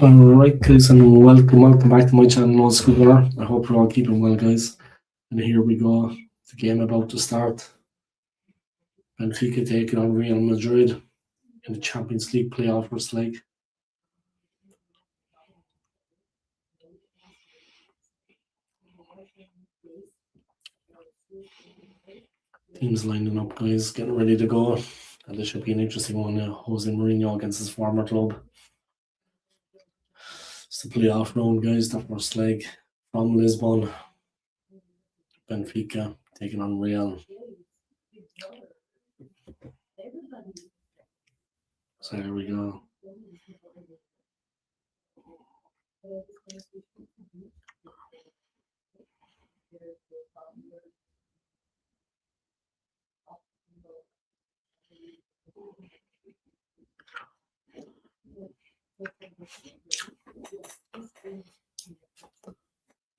Alright guys, and welcome back to my channel, Skool. I hope you're all keeping well, guys. And here we go, the game about to start. Benfica taking on Real Madrid in the Champions League playoff first leg. Teams lining up, guys, getting ready to go. And this should be an interesting one. Jose Mourinho against his former club. It's the playoff round, guys, the first leg from Lisbon. Benfica taking on Real. So here we go.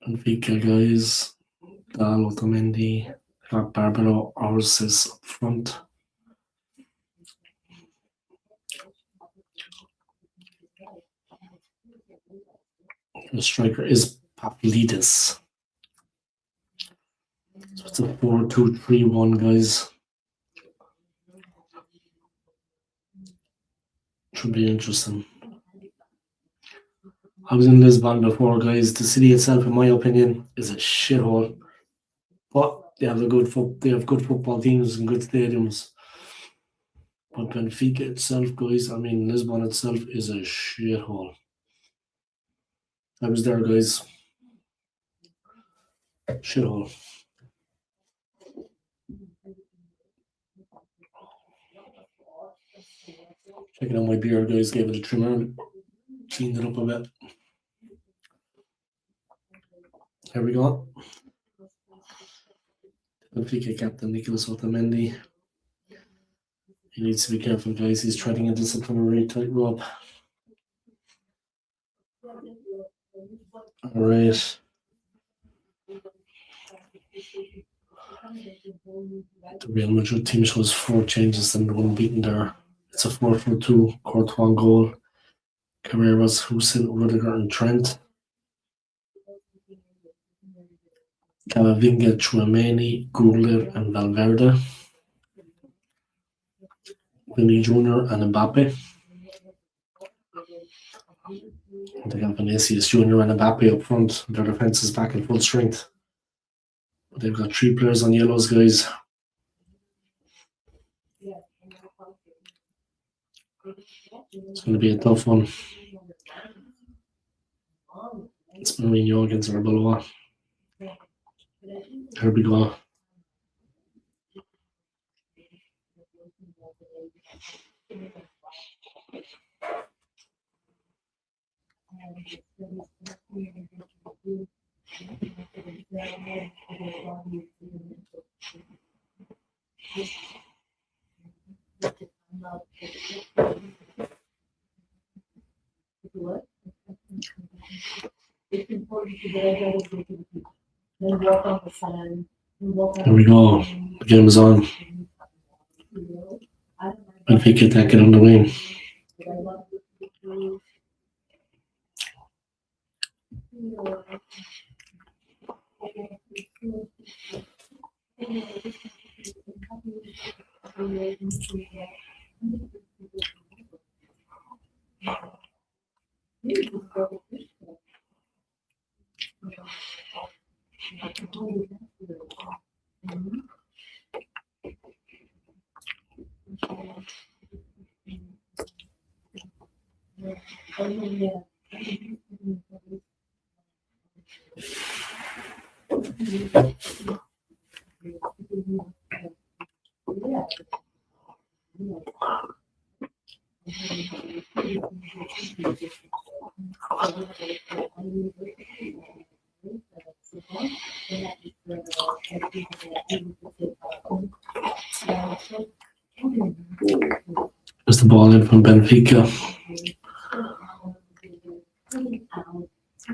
Benfica, guys. Otamendi, Barbaro, Orsis up front. The striker is Pavlidis. So it's a 4-2-3-1, guys. Should be interesting. I was in Lisbon before, guys. The city itself, in my opinion, is a shithole. But they have good football teams and good stadiums. But Benfica itself, guys, Lisbon itself is a shithole. I was there, guys. Shithole. Checking out my beard, guys. Gave it a trimmer. Cleaned it up a bit. Here we go. Benfica captain Nicolas Otamendi. He needs to be careful, guys. He's treading a disciplinary tightrope. All right. The Real Madrid team shows 4 changes and 1 beaten there. It's a 4-4-2. Courtois goal. Carreras, Husin, Rudiger, and Trent. Camavinga, Tchouameni, Goulet, and Valverde. Vinny Jr. and Mbappe. They have Vinicius Jr. and Mbappe up front. Their defense is back in full strength. But they've got 3 players on yellows, guys. It's going to be a tough one. It's Mourinho against Arbeloa. Here we go. Here we go. The game is on. Benfica attacking on the wing. There's the ball in from Benfica.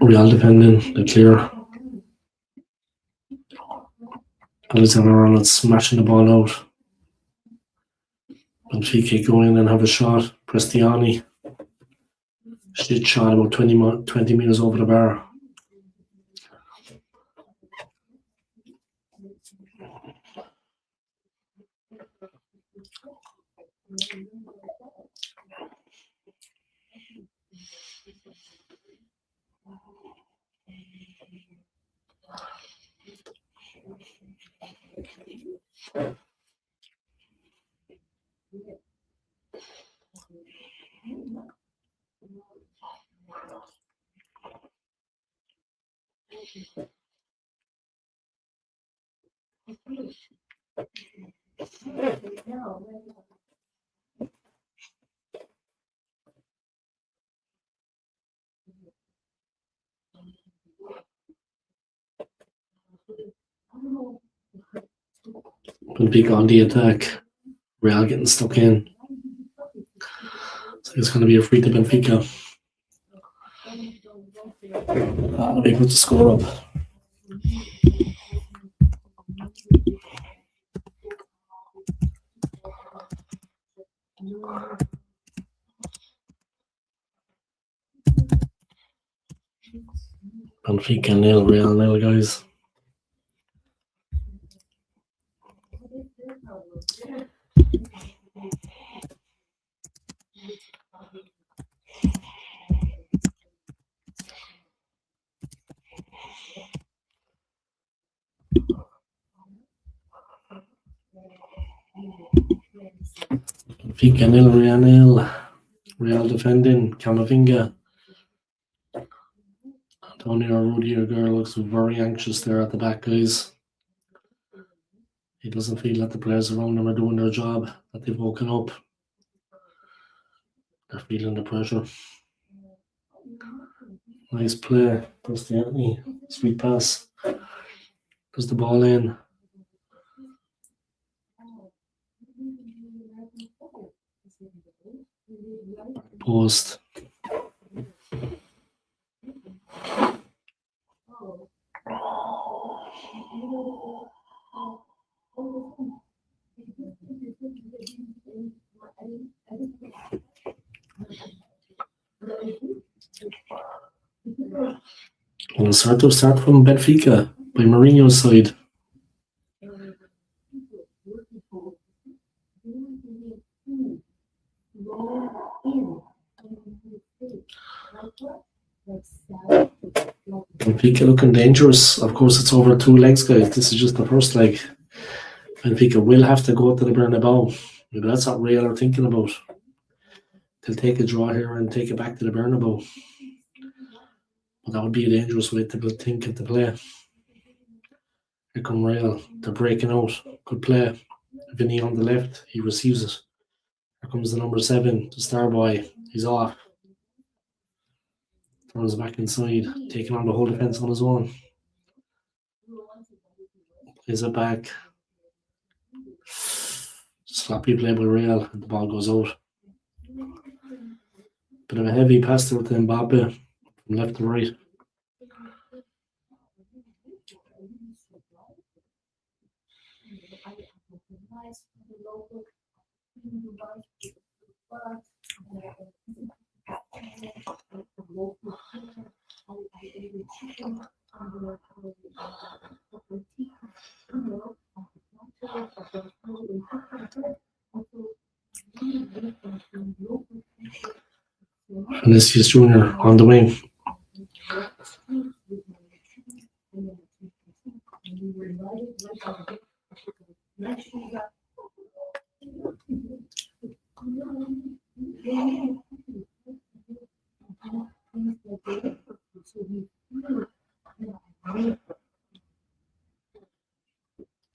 Real defending, the clear. Alexander Arnold smashing the ball out. Benfica go in and have a shot. Prestiani Shit shot about 20 meters over the bar. Benfica on the attack. Real getting stuck in. So it's going to be a free to Benfica. They put the score up. Benfica 0, Real 0, guys. Benfica 0, Real 0. Real defending. Camavinga. Antonio Rudiger looks very anxious there at the back, guys. He doesn't feel that the players around him are doing their job, that they've woken up. They're feeling the pressure. Nice play. Anthony. Sweet pass. Does the ball in. Post. We'll start from Benfica by Mourinho's side. Benfica looking dangerous. Of course, it's over 2 legs, guys. This is just the first leg. Benfica will have to go to the Bernabeu. Maybe that's what Real are thinking about. They'll take a draw here and take it back to the Bernabeu. But that would be a dangerous way to think of the play. Here come Real. They're breaking out. Good play. Vinny on the left. He receives it. Here comes the number 7, the star boy. He's off. Turns back inside. Taking on the whole defence on his own. Plays it back. Sloppy play by Real. And the ball goes out. Bit of a heavy pass there to Mbappe. From left to right. Vinicius Jr. on the wing.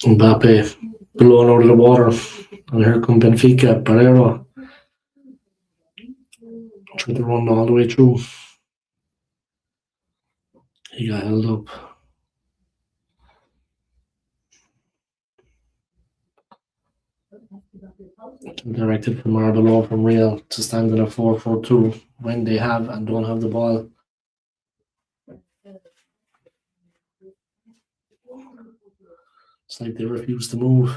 Mbappe blown out of the water. And here come Benfica, Barreiro. Trying to run all the way through. He got held up. Directed from Arbeloa from Real to stand in a 4-4-2 when they have and don't have the ball. It's like they refuse to move.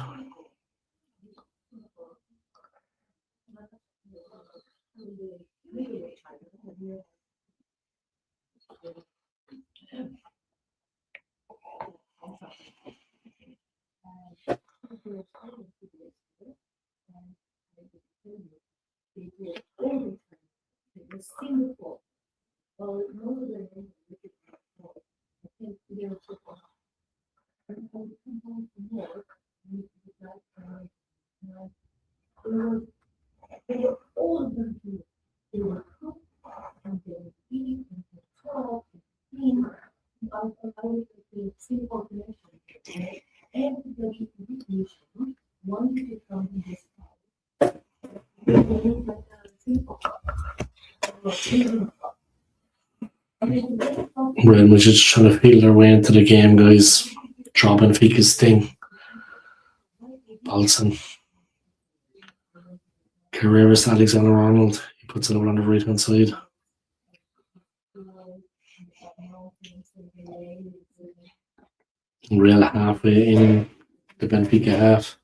Real Madrid just trying to feel their way into the game, guys. Draw Benfica's thing. Paulson. Carreras, Alexander-Arnold. He puts it over on the right hand side. Real halfway in the Benfica half.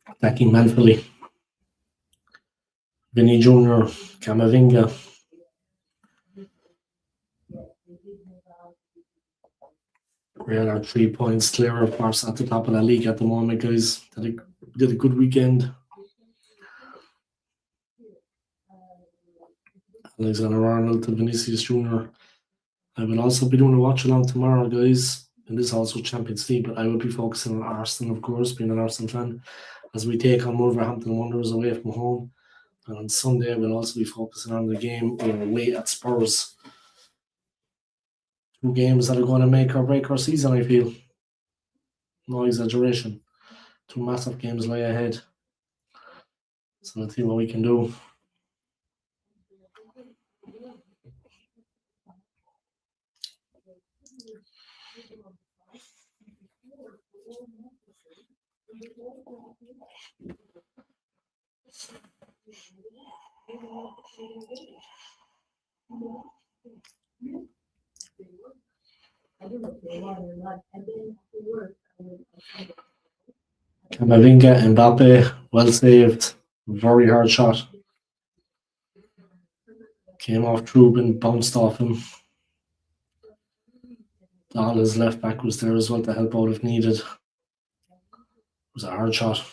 Attacking manfully. Vinny Jr., Camavinga. Real are 3 points clear of Barca at the top of the league at the moment, guys. Did a good weekend. Alexander-Arnold to Vinicius Jr. I will also be doing a watch-along tomorrow, guys. And this is also Champions League, but I will be focusing on Arsenal, of course, being an Arsenal fan, as we take on Wolverhampton Wanderers away from home. And on Sunday, we'll also be focusing on the game away at Spurs. 2 games that are going to make or break our season, I feel. No exaggeration. 2 massive games lie ahead. So let's see what we can do. Camavinga, Mbappe, well saved. Very hard shot. Came off Trubin, bounced off him. All his left back was there as well to help out if needed. It was a hard shot.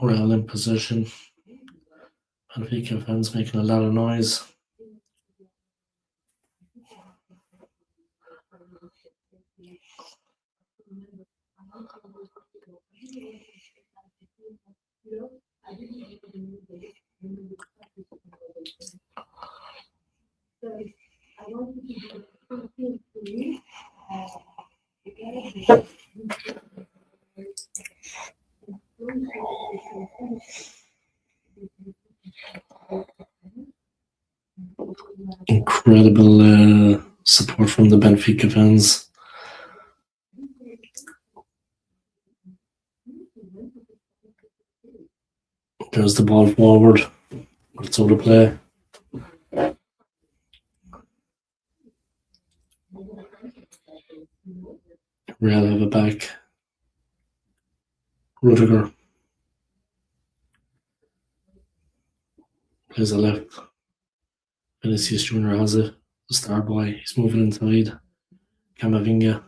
Real in position. Benfica fans making a lot of noise. Incredible support from the Benfica fans. There's the ball forward. It's out of play. Real have it back. Rudiger plays a left. Vinicius Jr. has it. The star boy. He's moving inside. Camavinga.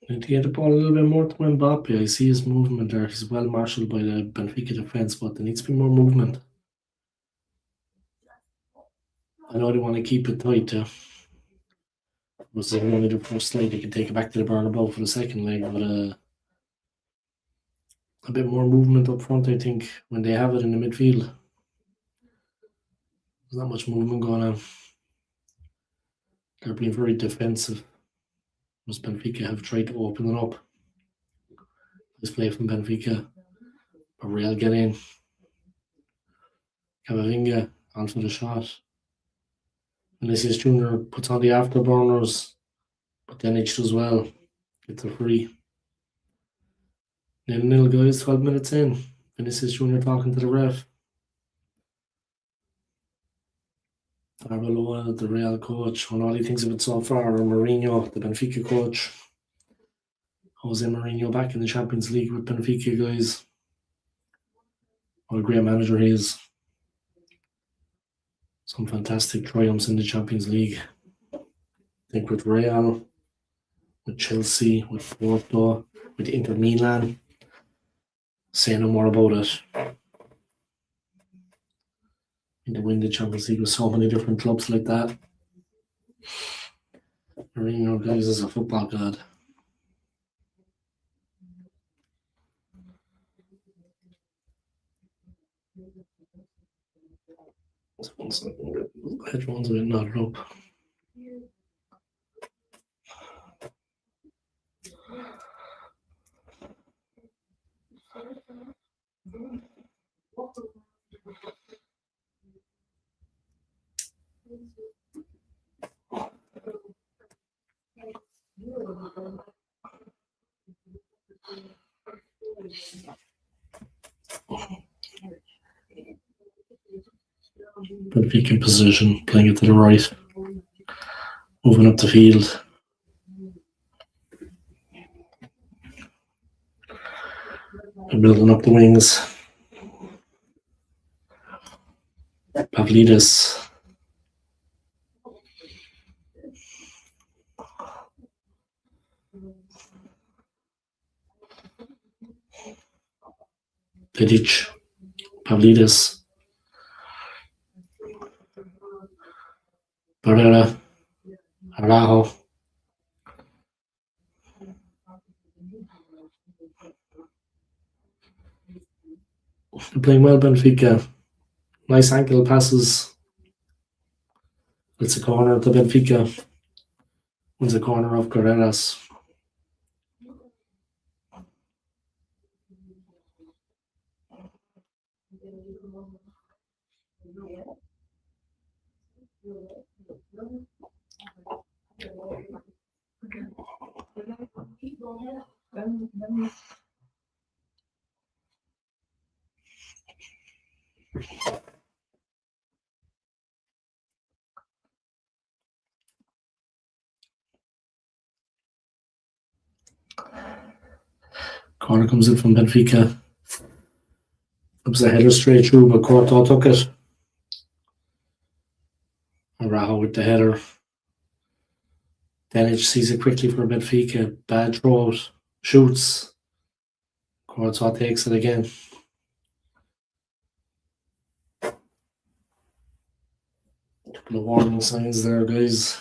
Need to get the ball a little bit more to Mbappe. I see his movement there. He's well marshaled by the Benfica defence, but there needs to be more movement. I know they want to keep it tight. Was they only the first leg, they can take it back to the Bernabeu for the second leg, but a bit more movement up front, I think, when they have it in the midfield. There's not much movement going on. They're being very defensive. Must Benfica have tried to open it up. This play from Benfica. But Real get in. Camavinga onto the shot. Vinicius Jr. puts on the afterburners, but then it does well. Gets a free. 0-0 guys, 12 minutes in. Vinicius Jr. talking to the ref. Arbeloa, the Real coach, and all he thinks of it so far, or Mourinho, the Benfica coach. Jose Mourinho back in the Champions League with Benfica, guys. What a great manager he is. Some fantastic triumphs in the Champions League. I think with Real, with Chelsea, with Porto, with Inter Milan. Say no more about it. And to win the Champions League with so many different clubs like that. Mourinho, guys, is a football god. One second, headphones are knotted up. Benfica position, playing it to the right. Moving up the field. They're building up the wings. Pavlidis. Pedic. Pavlidis. Barrera. Araujo. They're playing well, Benfica. Nice ankle passes. It's a corner to Benfica. Wins a corner off Carreras. Corner comes in from Benfica. It was a header straight through, but Courtois took it. Araujo with the header. Denic sees it quickly for Benfica. Bad throw out. Shoots. Courtois takes it again. Couple of warning signs there, guys.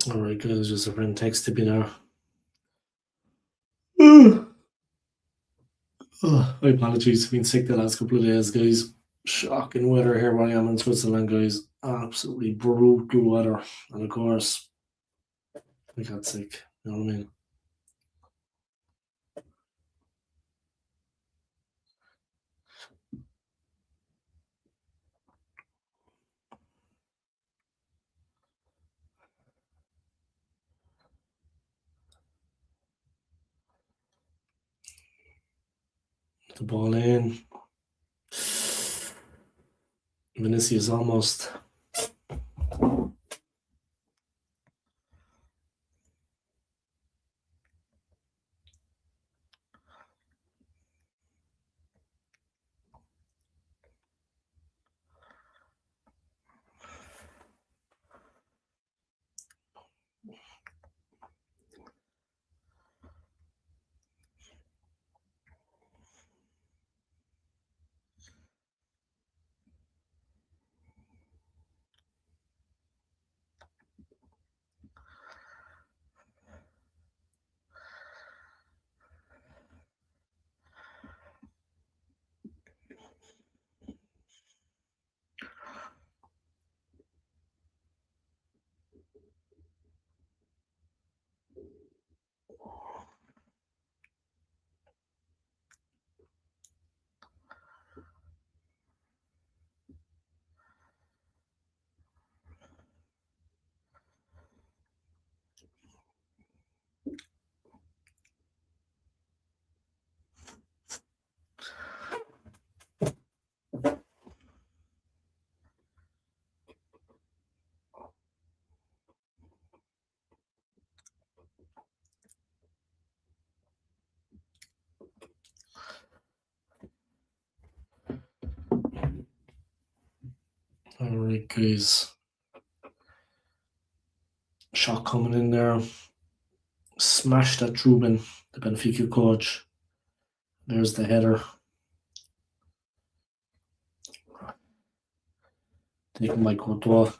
Alright, guys, just a friend texted me there. Oh, my apologies, I've been sick the last couple of days, guys. Shocking weather here where I am in Switzerland, guys. Absolutely brutal weather. And of course, I got sick. You know what I mean? The ball in. Vinicius almost. Alright, guys. Shot coming in there. Smashed at Ruben, the Benfica coach. There's the header. Taken by Courtois.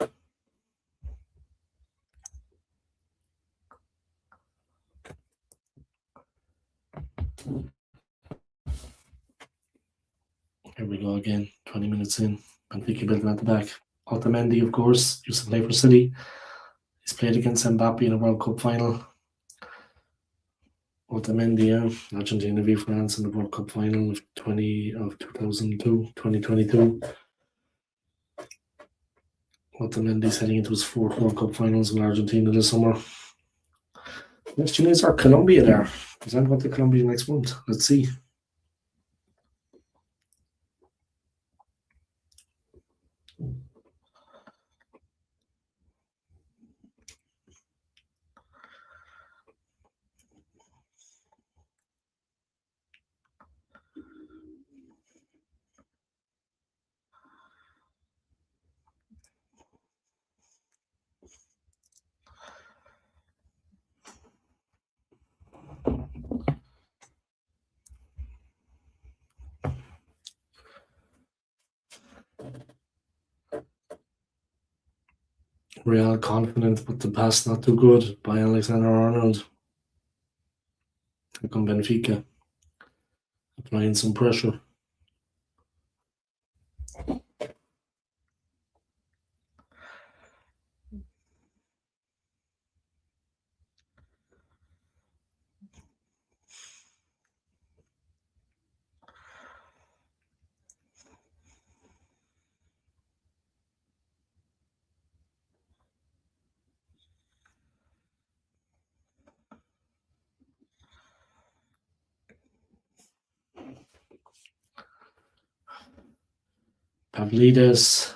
Here we go again, 20 minutes in. Benfica building at the back. Otamendi, of course, used to play for City. He's played against Mbappe in a World Cup final. Otamendi, Argentina v France in the World Cup final of 2022. Otamendi's heading into his fourth World Cup finals in Argentina this summer. Next is our Colombia there. Present what to Colombia next month. Let's see. Real confident, but the pass not too good by Alexander-Arnold. Here come Benfica, applying some pressure. Pavlidis.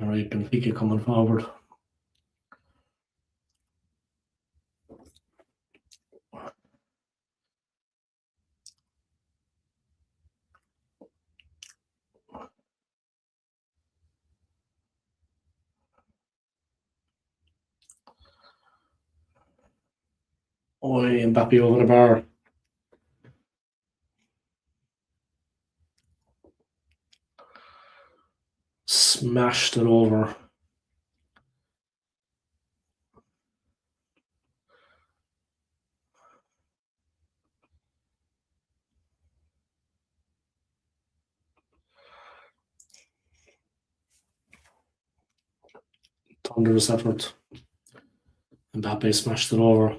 All right, Benfica coming forward. Oi, Mbappe over the bar. Smashed it over. Thunderous effort. Mbappe smashed it over.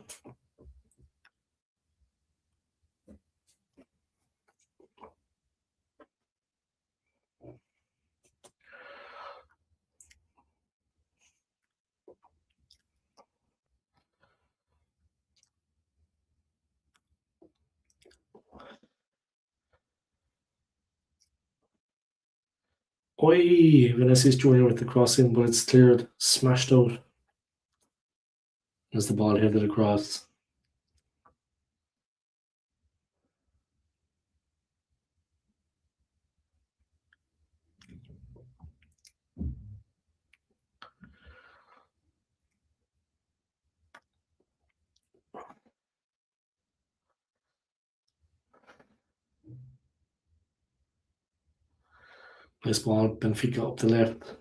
Oi, Vinicius Junior with the crossing, but it's cleared. Smashed out as the ball headed across. Nice ball, Benfica up the left,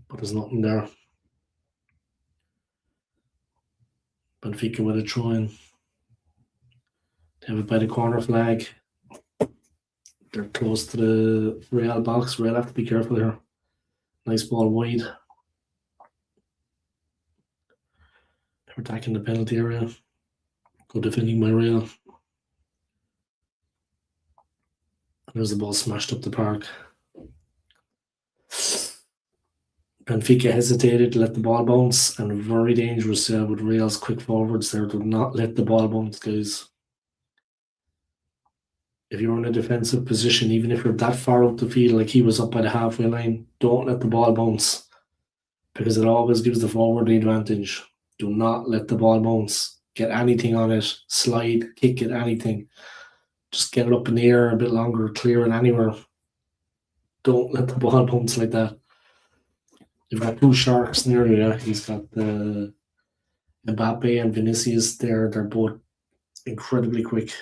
but there's nothing there. Benfica with a throw in. They have it by the corner flag. They're close to the Real box. Real have to be careful here. Nice ball wide. They're attacking the penalty area. Good defending by Real. There's the ball smashed up the park. Benfica hesitated to let the ball bounce, and very dangerous with Real's quick forwards there. Do not let the ball bounce, guys. If you're in a defensive position, even if you're that far out the field, like he was up by the halfway line, don't let the ball bounce, because it always gives the forward the advantage. Do not let the ball bounce. Get anything on it, slide, kick it, anything. Just get it up in the air a bit longer, clear it anywhere. Don't let the ball bounce like that. You've got two sharks near you. Yeah? He's got the Mbappe and Vinicius there. They're both incredibly quick.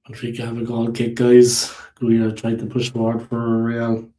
Benfica have a goal kick, guys. We are trying to push forward for Real.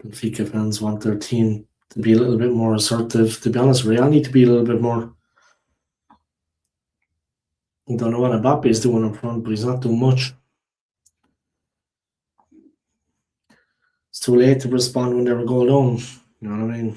Benfica fans want their team to be a little bit more assertive. To be honest, Real need to be a little bit more. I don't know what Mbappe is doing up front, but he's not doing much. It's too late to respond when they were going down. You know what I mean?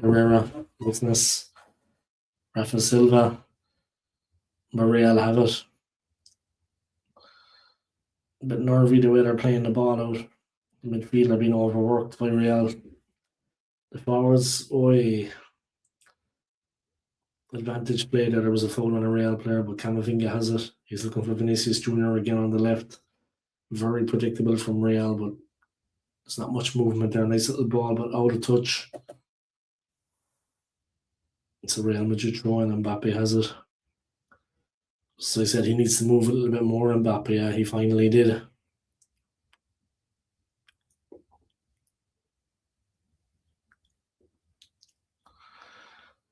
Herrera, business. Rafa Silva, Real have it. A bit nervy the way they're playing the ball out. The midfield are being overworked by Real. The forwards, oi. advantage play that there was a foul on a Real player, but Camavinga has it. He's looking for Vinicius Junior again on the left. Very predictable from Real, but there's not much movement there. Nice little ball, but out of touch. It's a Real Madrid throw, and Mbappe has it. So I said he needs to move a little bit more. Mbappe, yeah, he finally did.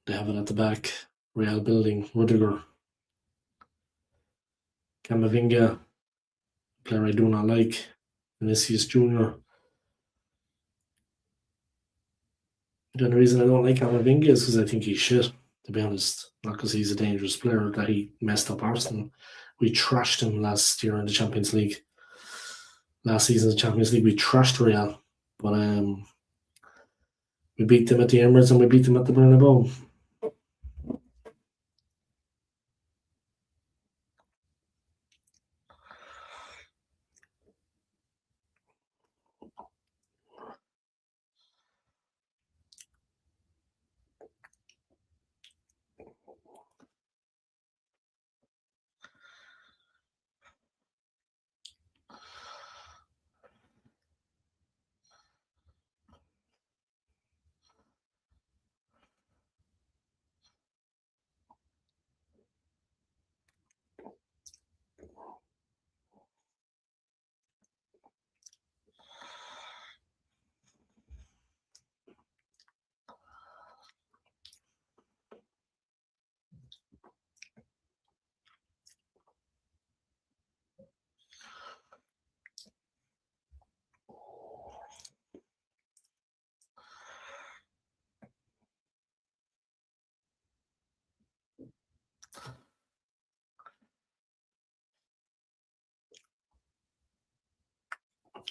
They have it at the back. Real building. Rudiger. Camavinga. Player I do not like. Vinicius Junior. The only reason I don't like Camavinga is because I think he's shit, to be honest. Not because he's a dangerous player, that he messed up Arsenal. We trashed him last year in the Champions League. Last season in the Champions League, we trashed Real. But we beat them at the Emirates and we beat them at the Bernabeu.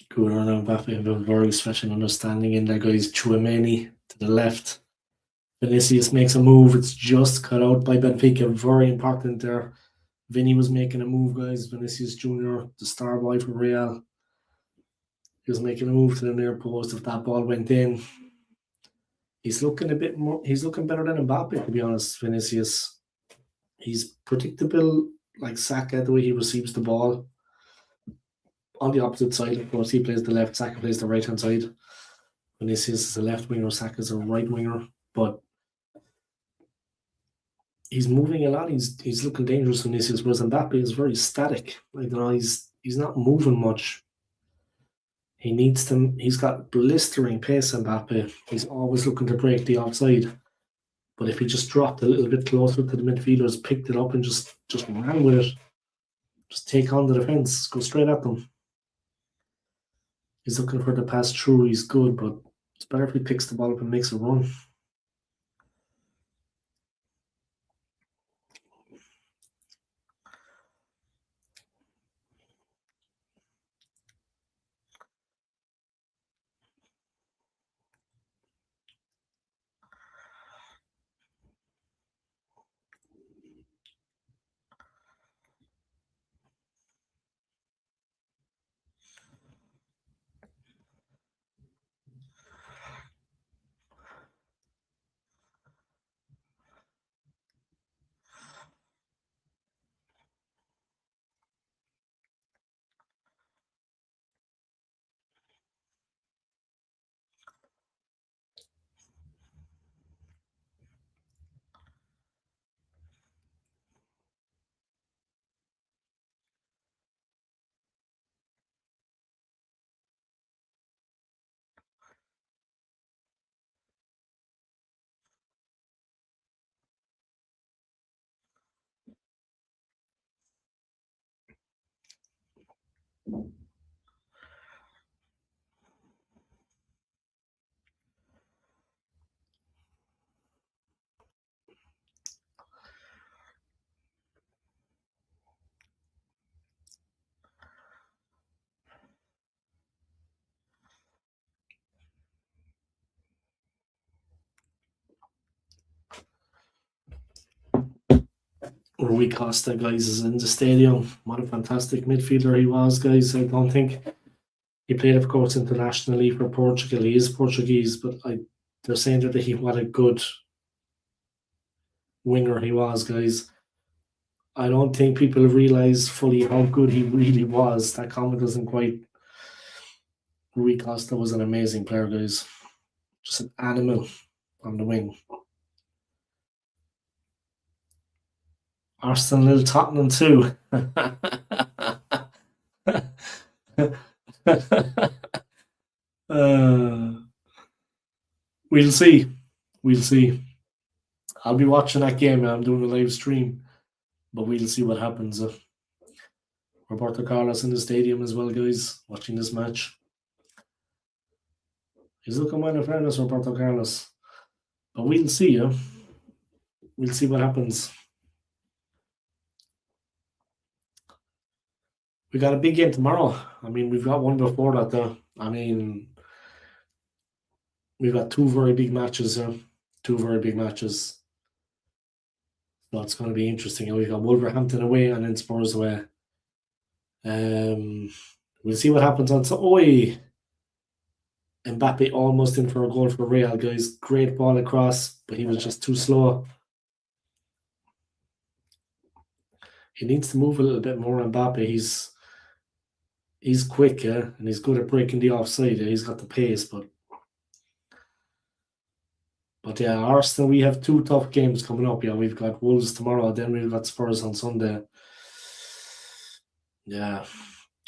Good on Mbappe have a very special understanding in there, guys. Tchouameni to the left. Vinicius makes a move. It's just cut out by Benfica. Very important there. Vinny was making a move, guys. Vinicius Junior, the star boy from Real. He was making a move to the near post. If that ball went in, he's looking a bit more. He's looking better than Mbappe, to be honest. Vinicius, he's predictable, like Saka, the way he receives the ball. On the opposite side, of course, he plays the left. Saka plays the right hand side. Vinicius is a left winger. Saka is a right winger, but he's moving a lot. He's looking dangerous. Vinicius, whereas Mbappe is very static. Like, you know, he's not moving much. He needs to. He's got blistering pace. Mbappe. He's always looking to break the offside. But if he just dropped a little bit closer to the midfielders, picked it up, and just ran with it, just take on the defense, go straight at them. He's looking for the pass through. He's good, but it's better if he picks the ball up and makes a run. Rui Costa, guys, is in the stadium. What a fantastic midfielder he was, guys. I don't think he played, of course, internationally for Portugal. He is Portuguese, but they're saying that what a good winger he was, guys. I don't think people realise fully how good he really was. That comment doesn't quite. Rui Costa was an amazing player, guys. Just an animal on the wing. Arsenal, little Tottenham too. We'll see. We'll see. I'll be watching that game. I'm doing a live stream, but we'll see what happens. Roberto Carlos in the stadium as well, guys, watching this match. He's looking well, in fairness, Roberto Carlos. But we'll see, yeah. We'll see what happens. We got a big game tomorrow. I mean, we've got one before that, though. I mean, we've got two very big matches here. Two very big matches. So it's going to be interesting. We've got Wolverhampton away and then Spurs away. We'll see what happens on. So, Mbappe almost in for a goal for Real, guys. Great ball across, but he was just too slow. He needs to move a little bit more, Mbappe. He's quick, yeah, and he's good at breaking the offside. Yeah? He's got the pace, but yeah, Arsenal, we have two tough games coming up. Yeah, we've got Wolves tomorrow, then we've got Spurs on Sunday. Yeah,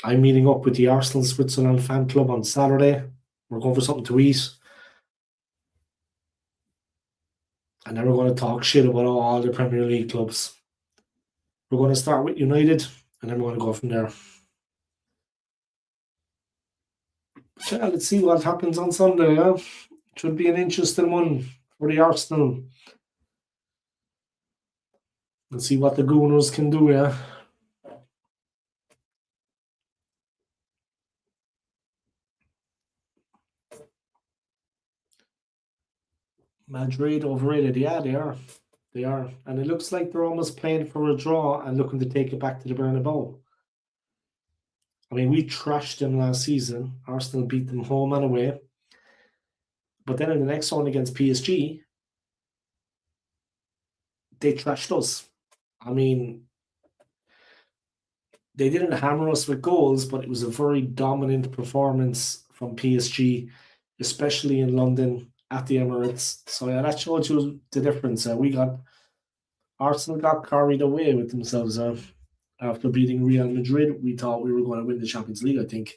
I'm meeting up with the Arsenal Switzerland fan club on Saturday. We're going for something to eat. And then we're going to talk shit about all the Premier League clubs. We're going to start with United, and then we're going to go from there. Yeah, let's see what happens on Sunday. Yeah? Should be an interesting one for the Arsenal. Let's see what the Gooners can do, yeah. Madrid overrated. Yeah, they are. They are. And it looks like they're almost playing for a draw and looking to take it back to the Bernabeu. I mean, we trashed them last season. Arsenal beat them home and away. But then in the next one against PSG, they trashed us. I mean, they didn't hammer us with goals, but it was a very dominant performance from PSG, especially in London at the Emirates. So yeah, that showed you the difference. Arsenal got carried away with themselves after beating Real Madrid. We thought we were going to win the Champions League. I think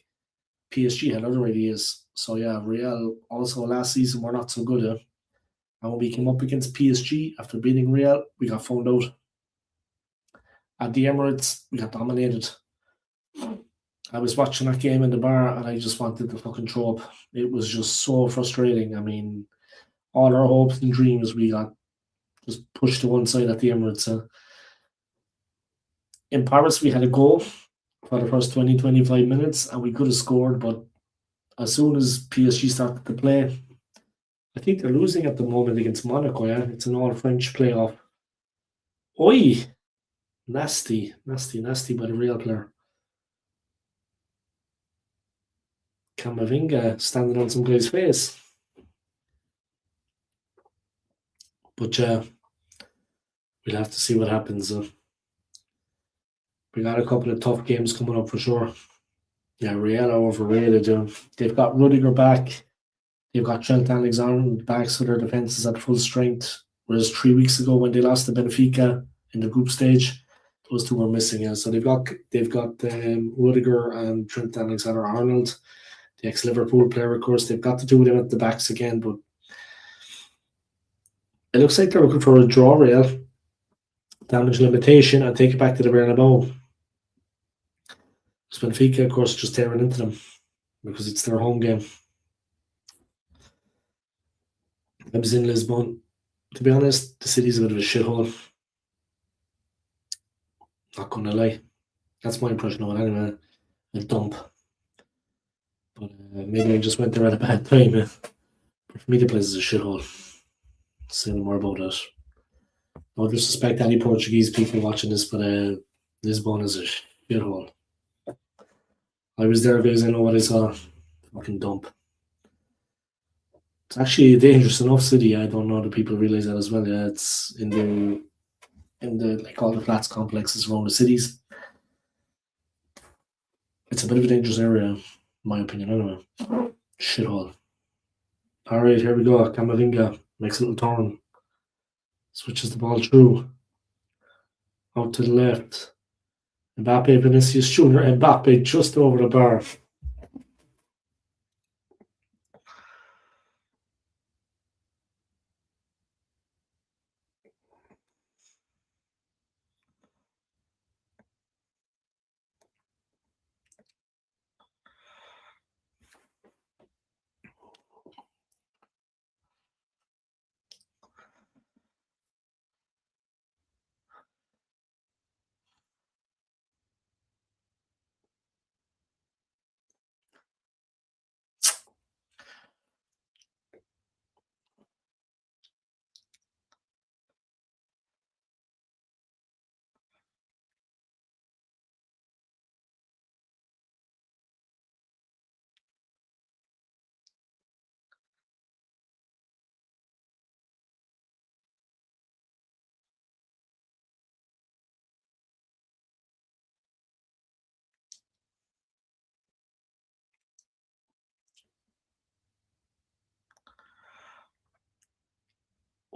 PSG had other ideas. So yeah, Real also last season were not so good. And when we came up against PSG after beating Real, we got found out. At the Emirates, we got dominated. I was watching that game in the bar and I just wanted to fucking throw up. It was just so frustrating. I mean, all our hopes and dreams we got just pushed to one side at the Emirates. In Paris, we had a goal for the first 20, 25 minutes and we could have scored, but as soon as PSG started to play, I think they're losing at the moment against Monaco, yeah? It's an all-French playoff. Oi! Nasty by the Real player. Camavinga standing on some guy's face. But we'll have to see what happens. We got a couple of tough games coming up for sure. Yeah, Real are overrated. They've got Rudiger back. They've got Trent Alexander back, so their defence is at full strength. Whereas 3 weeks ago when they lost to Benfica in the group stage, those two were missing. Yeah. So they've got Rudiger and Trent Alexander-Arnold, the ex-Liverpool player, of course. They've got to do them at the backs again, but it looks like they're looking for a draw, Real. Damage limitation and take it back to the Bernabeu. Benfica, of course, just tearing into them because it's their home game. I was in Lisbon. To be honest, the city's a bit of a shithole. Not gonna lie. That's my impression of it anyway. A dump. But maybe I just went there at a bad time. But for me, the place is a shithole. Say no more about that. No disrespect to any Portuguese people watching this, but Lisbon is a shithole. I was there, guys. I know what I saw. Fucking dump. It's actually a dangerous enough city. I don't know that people realize that as well. Yeah, it's in the in the like all the flats complexes around the cities. It's a bit of a dangerous area, in my opinion. Anyway, shithole. All right, here we go. Camavinga makes a little turn, switches the ball through out to the left. Mbappe, Vinicius Junior. Mbappe just over the bar.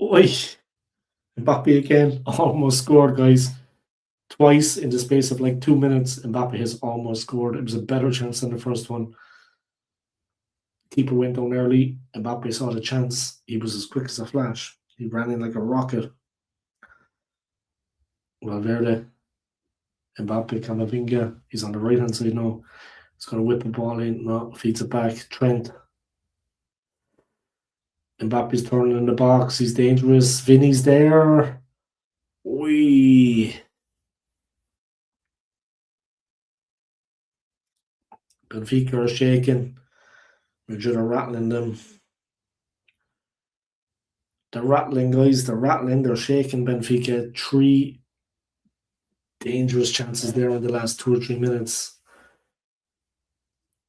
Oi, Mbappe again, almost scored, guys. Twice in the space of like 2 minutes, Mbappe has almost scored. It was a better chance than the first one. Keeper went down early. Mbappe saw the chance. He was as quick as a flash. He ran in like a rocket. Valverde, Mbappe, Camavinga. He's on the right hand side now. He's going to whip the ball in. No, feeds it back. Trent. Mbappe's turning in the box. He's dangerous. Vinny's there. Wee. Benfica are shaking. Madrid are rattling them. They're rattling, guys. They're rattling. They're shaking Benfica. 3 dangerous chances there in the last 2 or 3 minutes.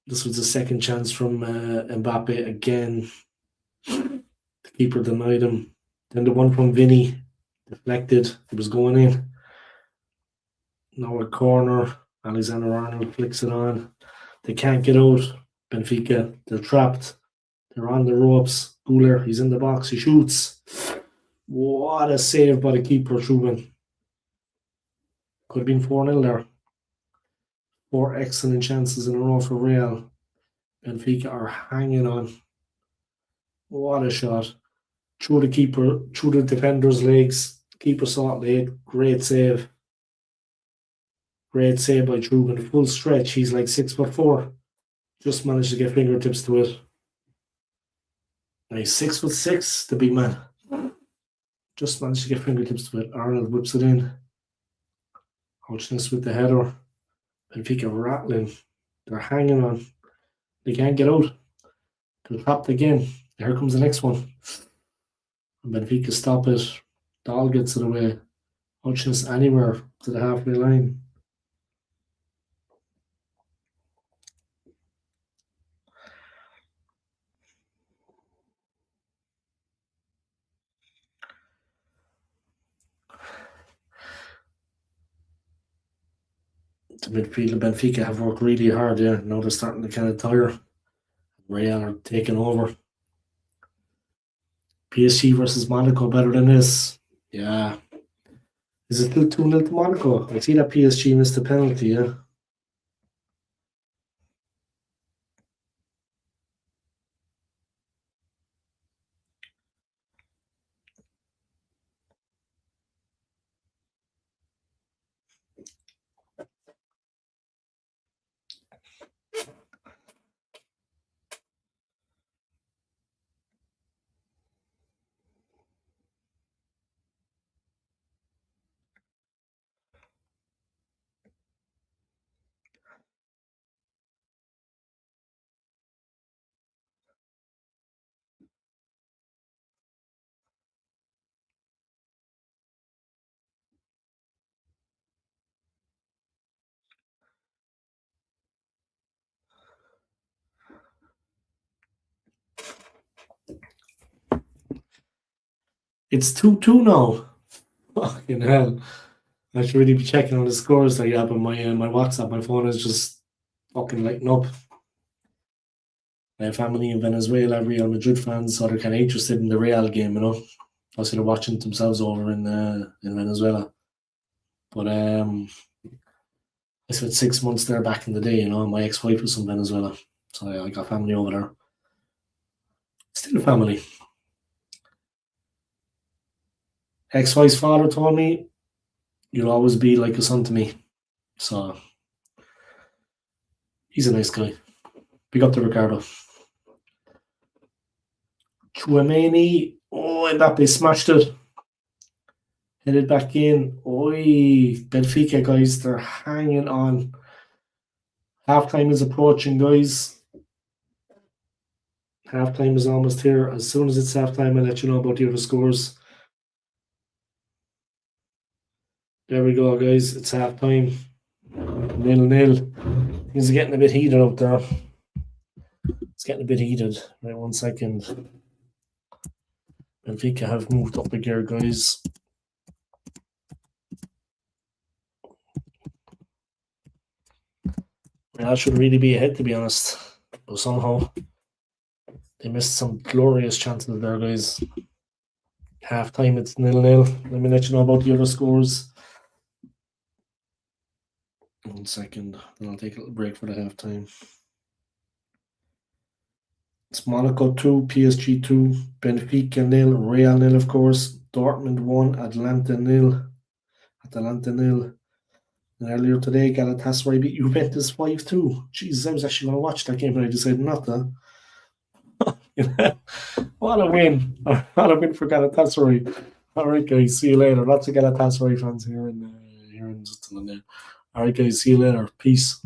This was the second chance from Mbappe again. The keeper denied him. Then the one from Vinny deflected. It was going in. Now a corner. Alexander-Arnold flicks it on. They can't get out. Benfica, they're trapped. They're on the ropes. Skool, he's in the box. He shoots. What a save by the keeper, Truman. Could have been 4-0 there. 4 excellent chances in a row for Real. Benfica are hanging on. What a shot. Through the keeper, through the defender's legs. Keeper saw it late. Great save. Great save by Truman. Full stretch. He's like 6'4". Just managed to get fingertips to it. And he's 6'6", the big man. Just managed to get fingertips to it. Arnold whips it in. Hodgins with the header. Benfica rattling. They're hanging on. They can't get out. They're trapped again. Here comes the next one. And Benfica stop it. Dahl gets it away. Hodgins anywhere to the halfway line. The midfield of Benfica have worked really hard. Yeah, now they're starting to kind of tire. Real are taking over. PSG versus Monaco better than this. Yeah. Is it still 2-0 to Monaco? I see that PSG missed a penalty, yeah. It's 2-2 now. Fucking hell. I should really be checking on the scores that you have on my WhatsApp. My phone is just fucking lighting up. I have family in Venezuela, Real Madrid fans, so they're kind of interested in the Real game, you know. Also, they're watching themselves over in Venezuela. But I spent 6 months there back in the day, you know. My ex-wife was from Venezuela, so I got family over there. Still family. Ex-wife's father told me, "You'll always be like a son to me." So he's a nice guy. Big up to Ricardo. Chouameni, oh, Mbappe smashed it. Headed back in. Oi, Benfica guys, they're hanging on. Halftime is approaching, guys. Halftime is almost here. As soon as it's halftime, I'll let you know about the other scores. There we go, guys. It's halftime. 0-0. Things are getting a bit heated up there. It's getting a bit heated. Right, 1 second. Benfica have moved up a gear, guys. Real should really be ahead, to be honest. But somehow they missed some glorious chances there, guys. Half time, it's 0-0. Let me let you know about the other scores. 1 second, then I'll take a little break for the half time. It's Monaco 2, PSG 2, Benfica 0, Real 0, of course, Dortmund 1, Atalanta 0. And earlier today, Galatasaray beat Juventus 5-2. Jesus, I was actually going to watch that game, but I decided not to. What a win. What a win for Galatasaray. All right, guys, see you later. Lots of Galatasaray fans here in Switzerland. All right, guys, see you later. Peace.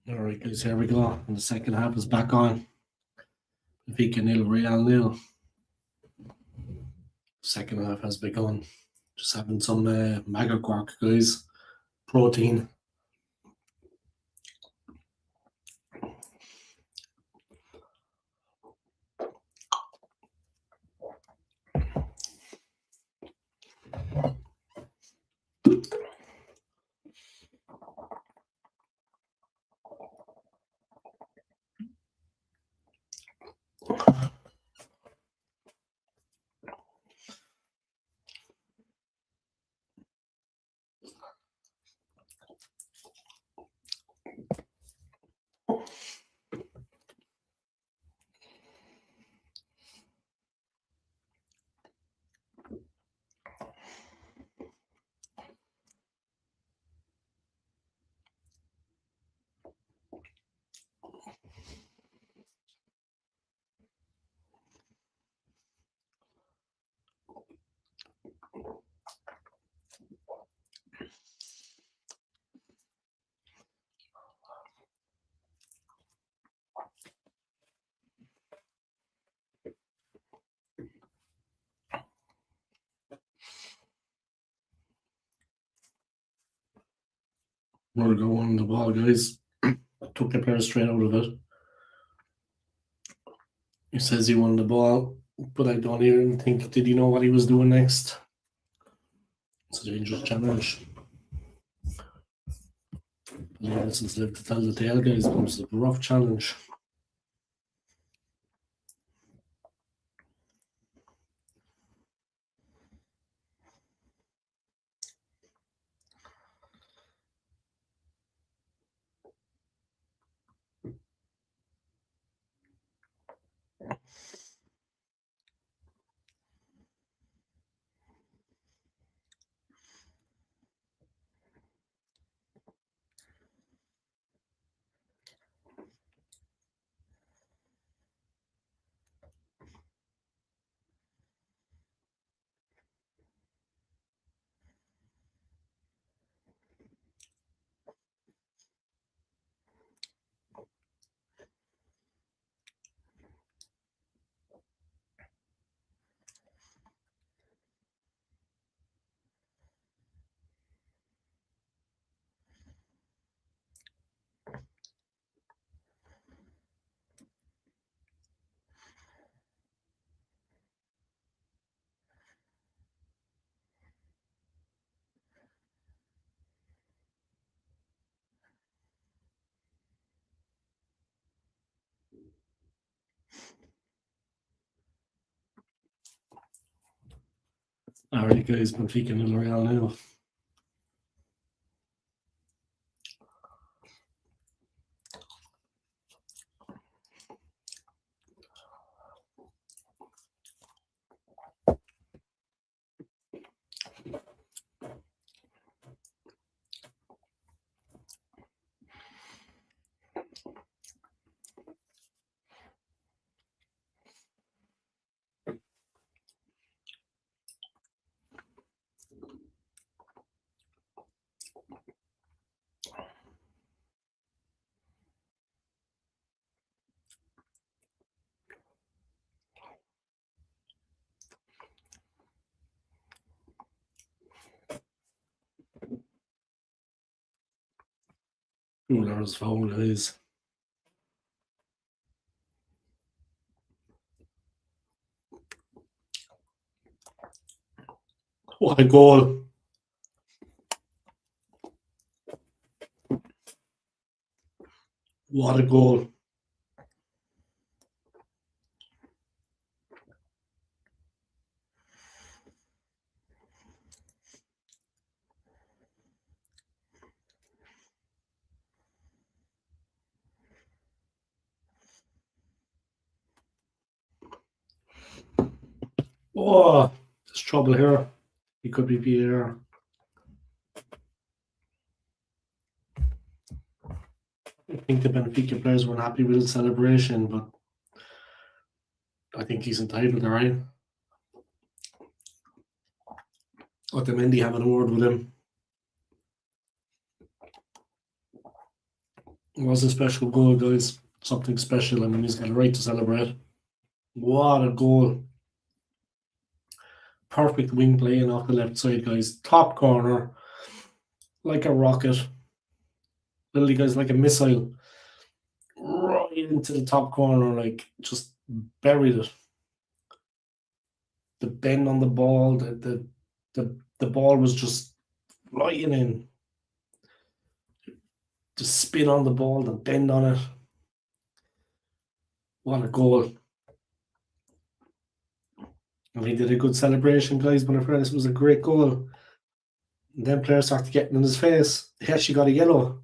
All right, guys, here we go. And the second half is back on. Benfica 0, Real 0. Second half has begun. Just having some maga quark, guys. Protein. We're going on the ball, guys. Took the player straight out of it. He says he won the ball, but I don't even think, did he know what he was doing next? It's a dangerous challenge. Nelson's lived to tell the tale, guys, but it's a rough challenge. All right, guys, Benfica 0, Real 0. Ooh, that was foul, guys. What a goal. What a goal. Oh, there's trouble here. He could be Pierre. I think the Benfica players weren't happy with his celebration, but I think he's entitled, all right? Let the Mendy having a word with him. It was a special goal, guys. Something special. I mean, he's got a right to celebrate. What a goal. Perfect wing playing off the left side, guys. Top corner. Like a rocket. Literally, guys, like a missile. Right into the top corner, like just buried it. The bend on the ball, the ball was just flying in. The spin on the ball, the bend on it. What a goal. And he did a good celebration, guys, but in fairness, it was a great goal. And then players started getting in his face. He actually got a yellow.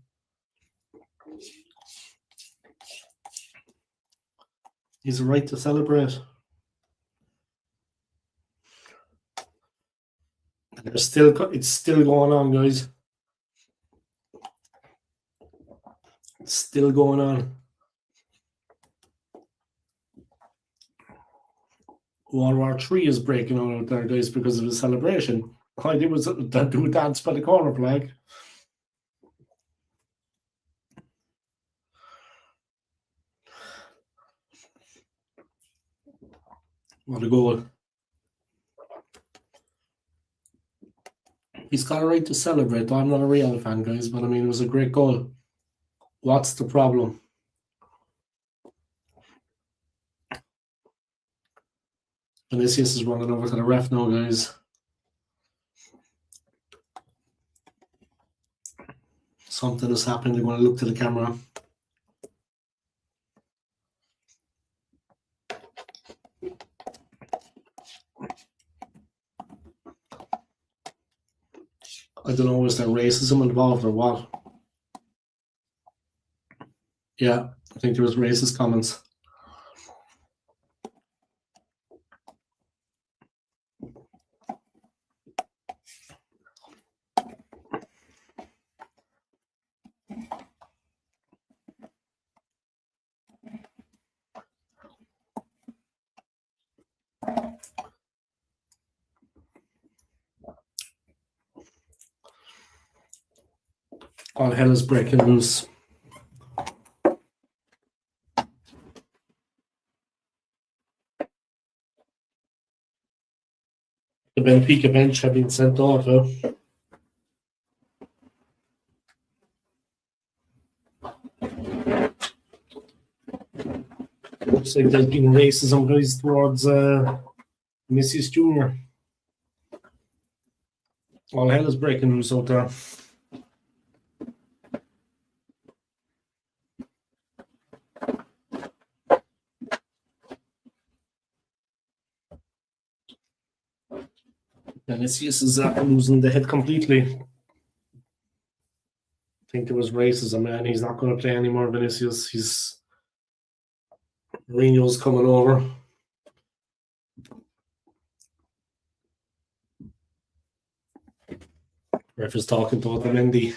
He's a right to celebrate. It's still going on, guys. It's still going on. World War III is breaking out there, guys, because of the celebration. All I did was do a dance by the corner flag. What a goal. He's got a right to celebrate, though I'm not a Real fan, guys, but I mean, it was a great goal. What's the problem? Vinicius is running over to the ref now, guys. Something has happened. They're going to look to the camera. I don't know, is there racism involved or what? Yeah, I think there was racist comments. All hell is breaking loose. The Benfica bench have been sent off. Looks like there's been racism, guys, towards Vinicius Jr. All hell is breaking loose out there. Vinicius is losing the head completely. I think there was racism, man. He's not going to play anymore, Vinicius. Mourinho's coming over. Ref is talking to Otamendi.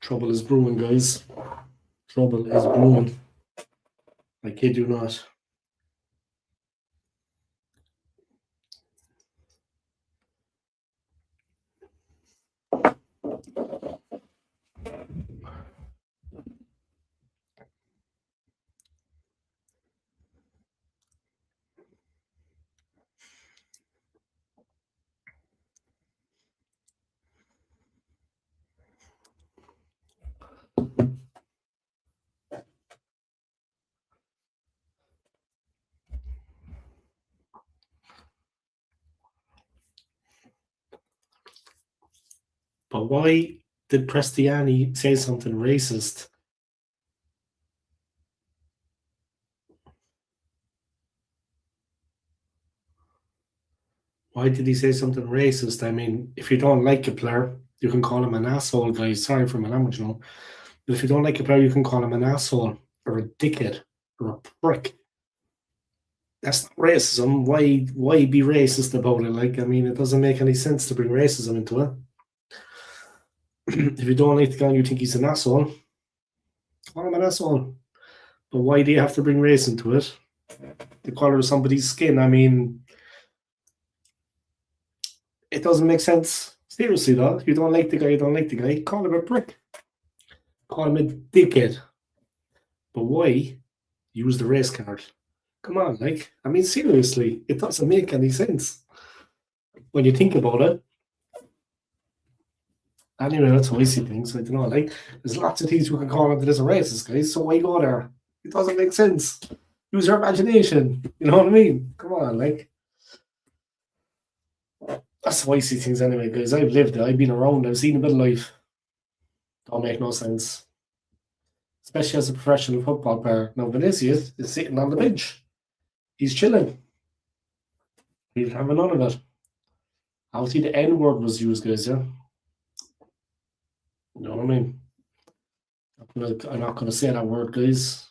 Trouble is brewing, guys. Trouble is brewing. I kid you not. But why did Prestiani say something racist? Why did he say something racist? I mean, if you don't like a player, you can call him an asshole, guys. Sorry for my language, you know. But if you don't like a player, you can call him an asshole or a dickhead or a prick. That's not racism. Why be racist about it? Like, I mean, it doesn't make any sense to bring racism into it. If you don't like the guy and you think he's an asshole, call him an asshole. But why do you have to bring race into it? The color of somebody's skin. I mean, It doesn't make sense. Seriously, though, you don't like the guy, you don't like the guy. Call him a prick. Call him a dickhead. But why use the race card? Come on, like, I mean, seriously, it doesn't make any sense when you think about it. Anyway, that's how I see things. I don't know, like, there's lots of things you can call into this racist, guys, so why go there? It doesn't make sense. Use your imagination. You know what I mean? Come on, like. That's how I see things anyway, guys. I've lived it. I've been around. I've seen a bit of life. Don't make no sense. Especially as a professional football player. Now, Vinicius is sitting on the bench. He's chilling. He's having none of it. Obviously, the N word was used, guys, yeah? You know what I mean? I'm not going to say that word, guys.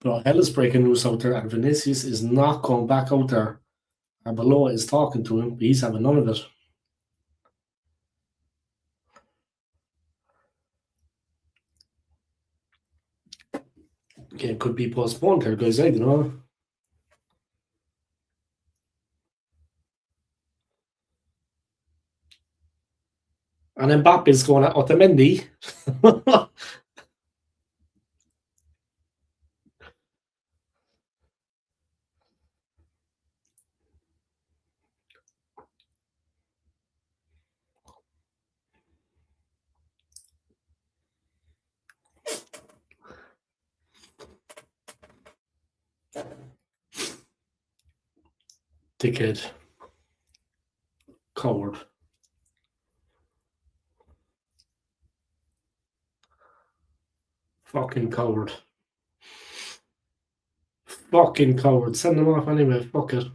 But hell is breaking news out there, and Vinicius is not going back out there. Arbeloa is talking to him, but he's having none of it. Okay, it could be postponed here, guys, I don't know. And Mbappe's going at Otamendi. Dickhead. Coward. Fucking coward. Fucking coward. Send him off anyway. Fuck it.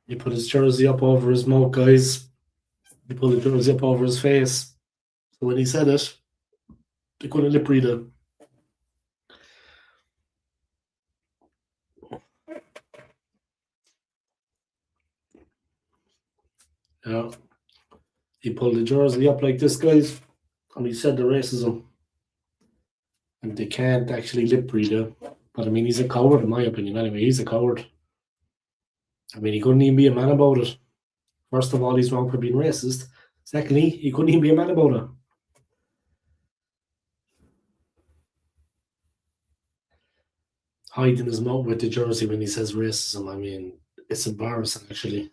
He put his jersey up over his mouth, guys. He put the jersey up over his face. So when he said it, they couldn't lip read it. Yeah. He pulled the jersey up like this, guys, and he said the racism. And they can't actually lip read it. But I mean, he's a coward, in my opinion, anyway. He's a coward. I mean, he couldn't even be a man about it. First of all, he's wrong for being racist. Secondly, he couldn't even be a man about it. Hiding his mouth with the jersey when he says racism, I mean, it's embarrassing, actually.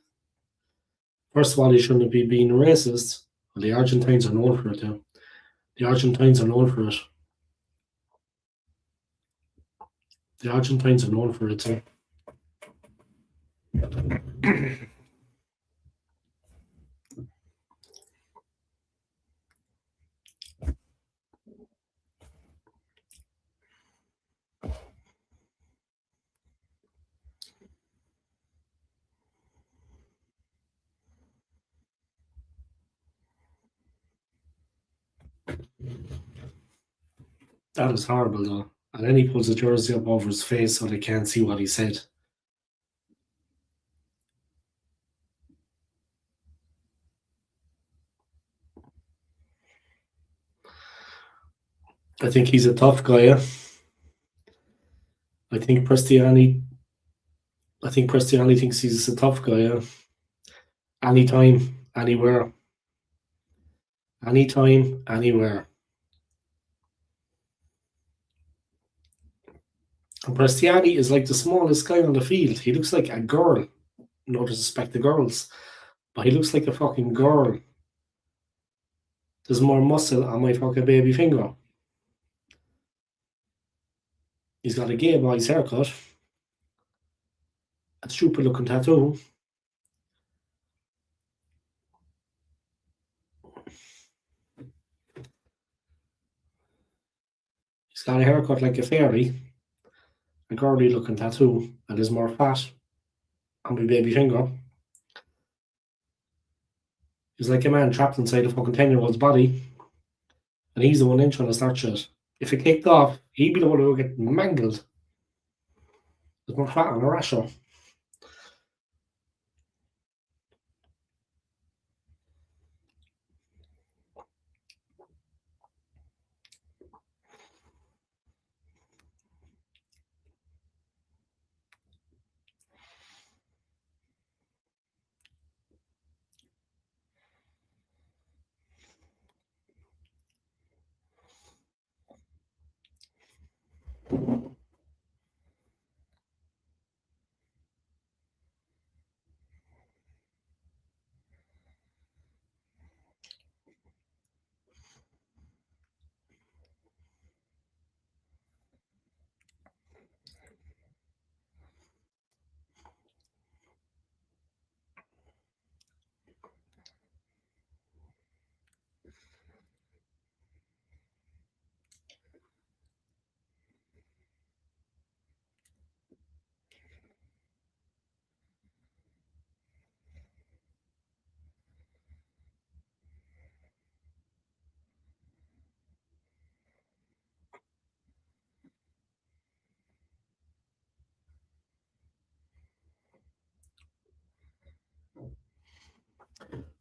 First of all, he shouldn't be being racist. Well, the Argentines are known for it, yeah. The Argentines are known for it. The Argentines are known for it, too. That is horrible, though. And then he pulls the jersey up over his face so they can't see what he said. I think he's a tough guy, yeah. I think Prestiani thinks he's a tough guy, yeah. Anytime, anywhere. Anytime, anywhere. And Prestiani is like the smallest guy on the field. He looks like a girl. No disrespect to girls, but he looks like a fucking girl. There's more muscle on my fucking baby finger. He's got a gay boy's haircut. A stupid looking tattoo. He's got a haircut like a fairy. A girly looking tattoo. And there's more fat on my baby finger. He's like a man trapped inside a fucking 10-year-old's body. And he's the one in trying to start shit. If it kicked off, he'd be the one who would get mangled. There's more fat on a rasher.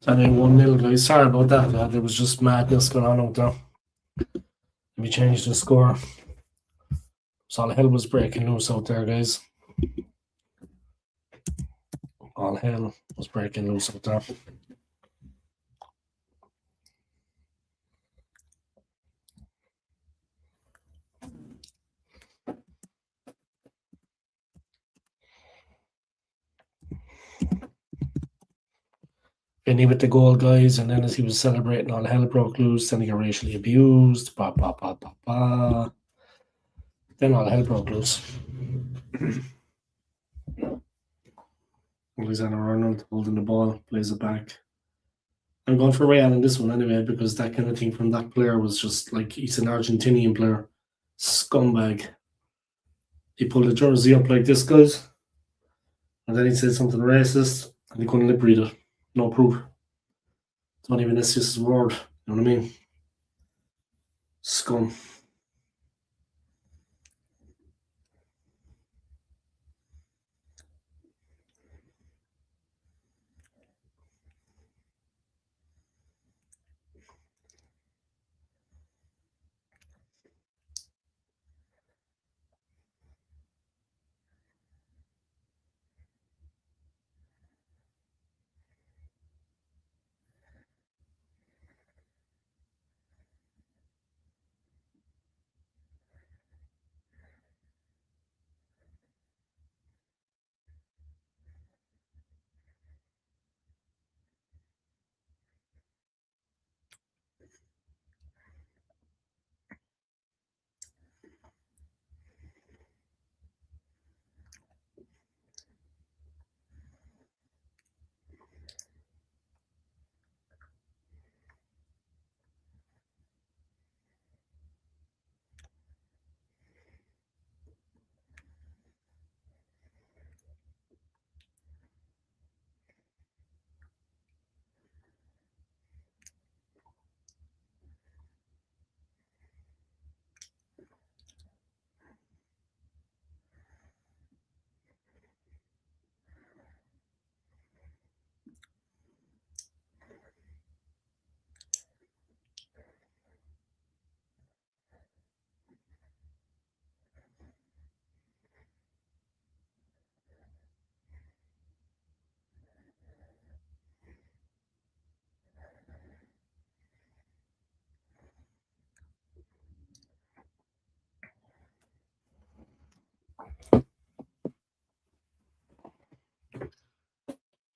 I mean, 1-0, guys. Sorry about that. There was just madness going on out there. Let me change the score. So all hell was breaking loose out there, guys. All hell was breaking loose out there. Vinny with the goal, guys, and then as he was celebrating, all hell broke loose. Then he got racially abused. Bah, bah, bah, bah, bah. Then all hell broke loose. Alexander Arnold holding the ball, plays it back. I'm going for Real in this one anyway, because that kind of thing from that player was just like, he's an Argentinian player. Scumbag. He pulled a jersey up like this, guys, and then he said something racist, and he couldn't lip read it. No proof. It's not even this just his word. You know what I mean? Scum.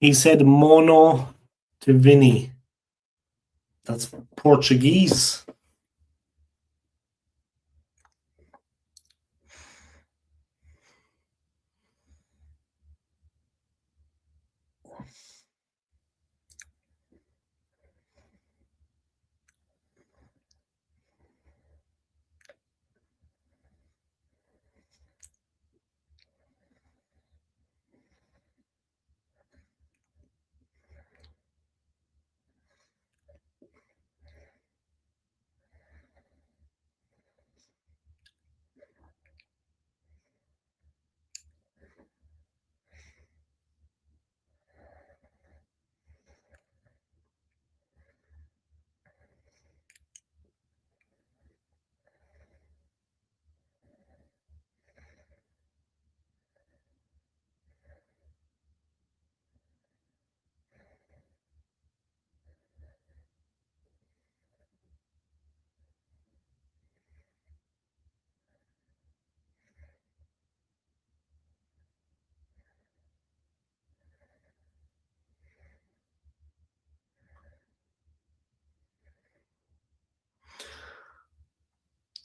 He said mono to Vinny. That's Portuguese.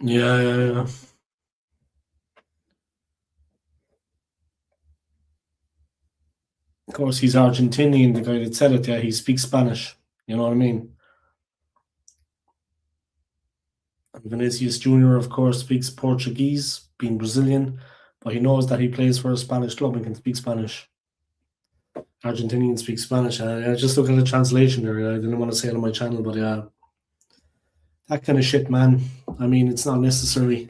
Yeah. Of course, he's Argentinian, the guy that said it. Yeah, he speaks Spanish. You know what I mean? And Vinicius Jr., of course, speaks Portuguese, being Brazilian, but he knows that he plays for a Spanish club and can speak Spanish. Argentinian speaks Spanish. I just look at the translation there. I didn't want to say it on my channel, but yeah, that kind of shit, man. I mean, it's not necessary.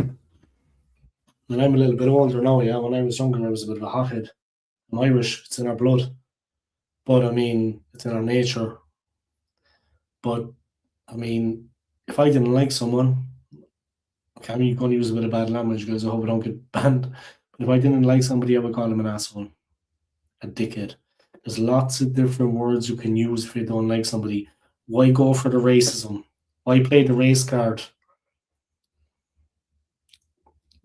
And I'm a little bit older now, yeah. When I was younger, I was a bit of a hothead. I'm Irish, it's in our blood. But I mean, it's in our nature. But I mean, if I didn't like someone, okay, I'm going to use a bit of bad language because I hope I don't get banned. But if I didn't like somebody, I would call them an asshole, a dickhead. There's lots of different words you can use if you don't like somebody. Why go for the racism? Why play the race card?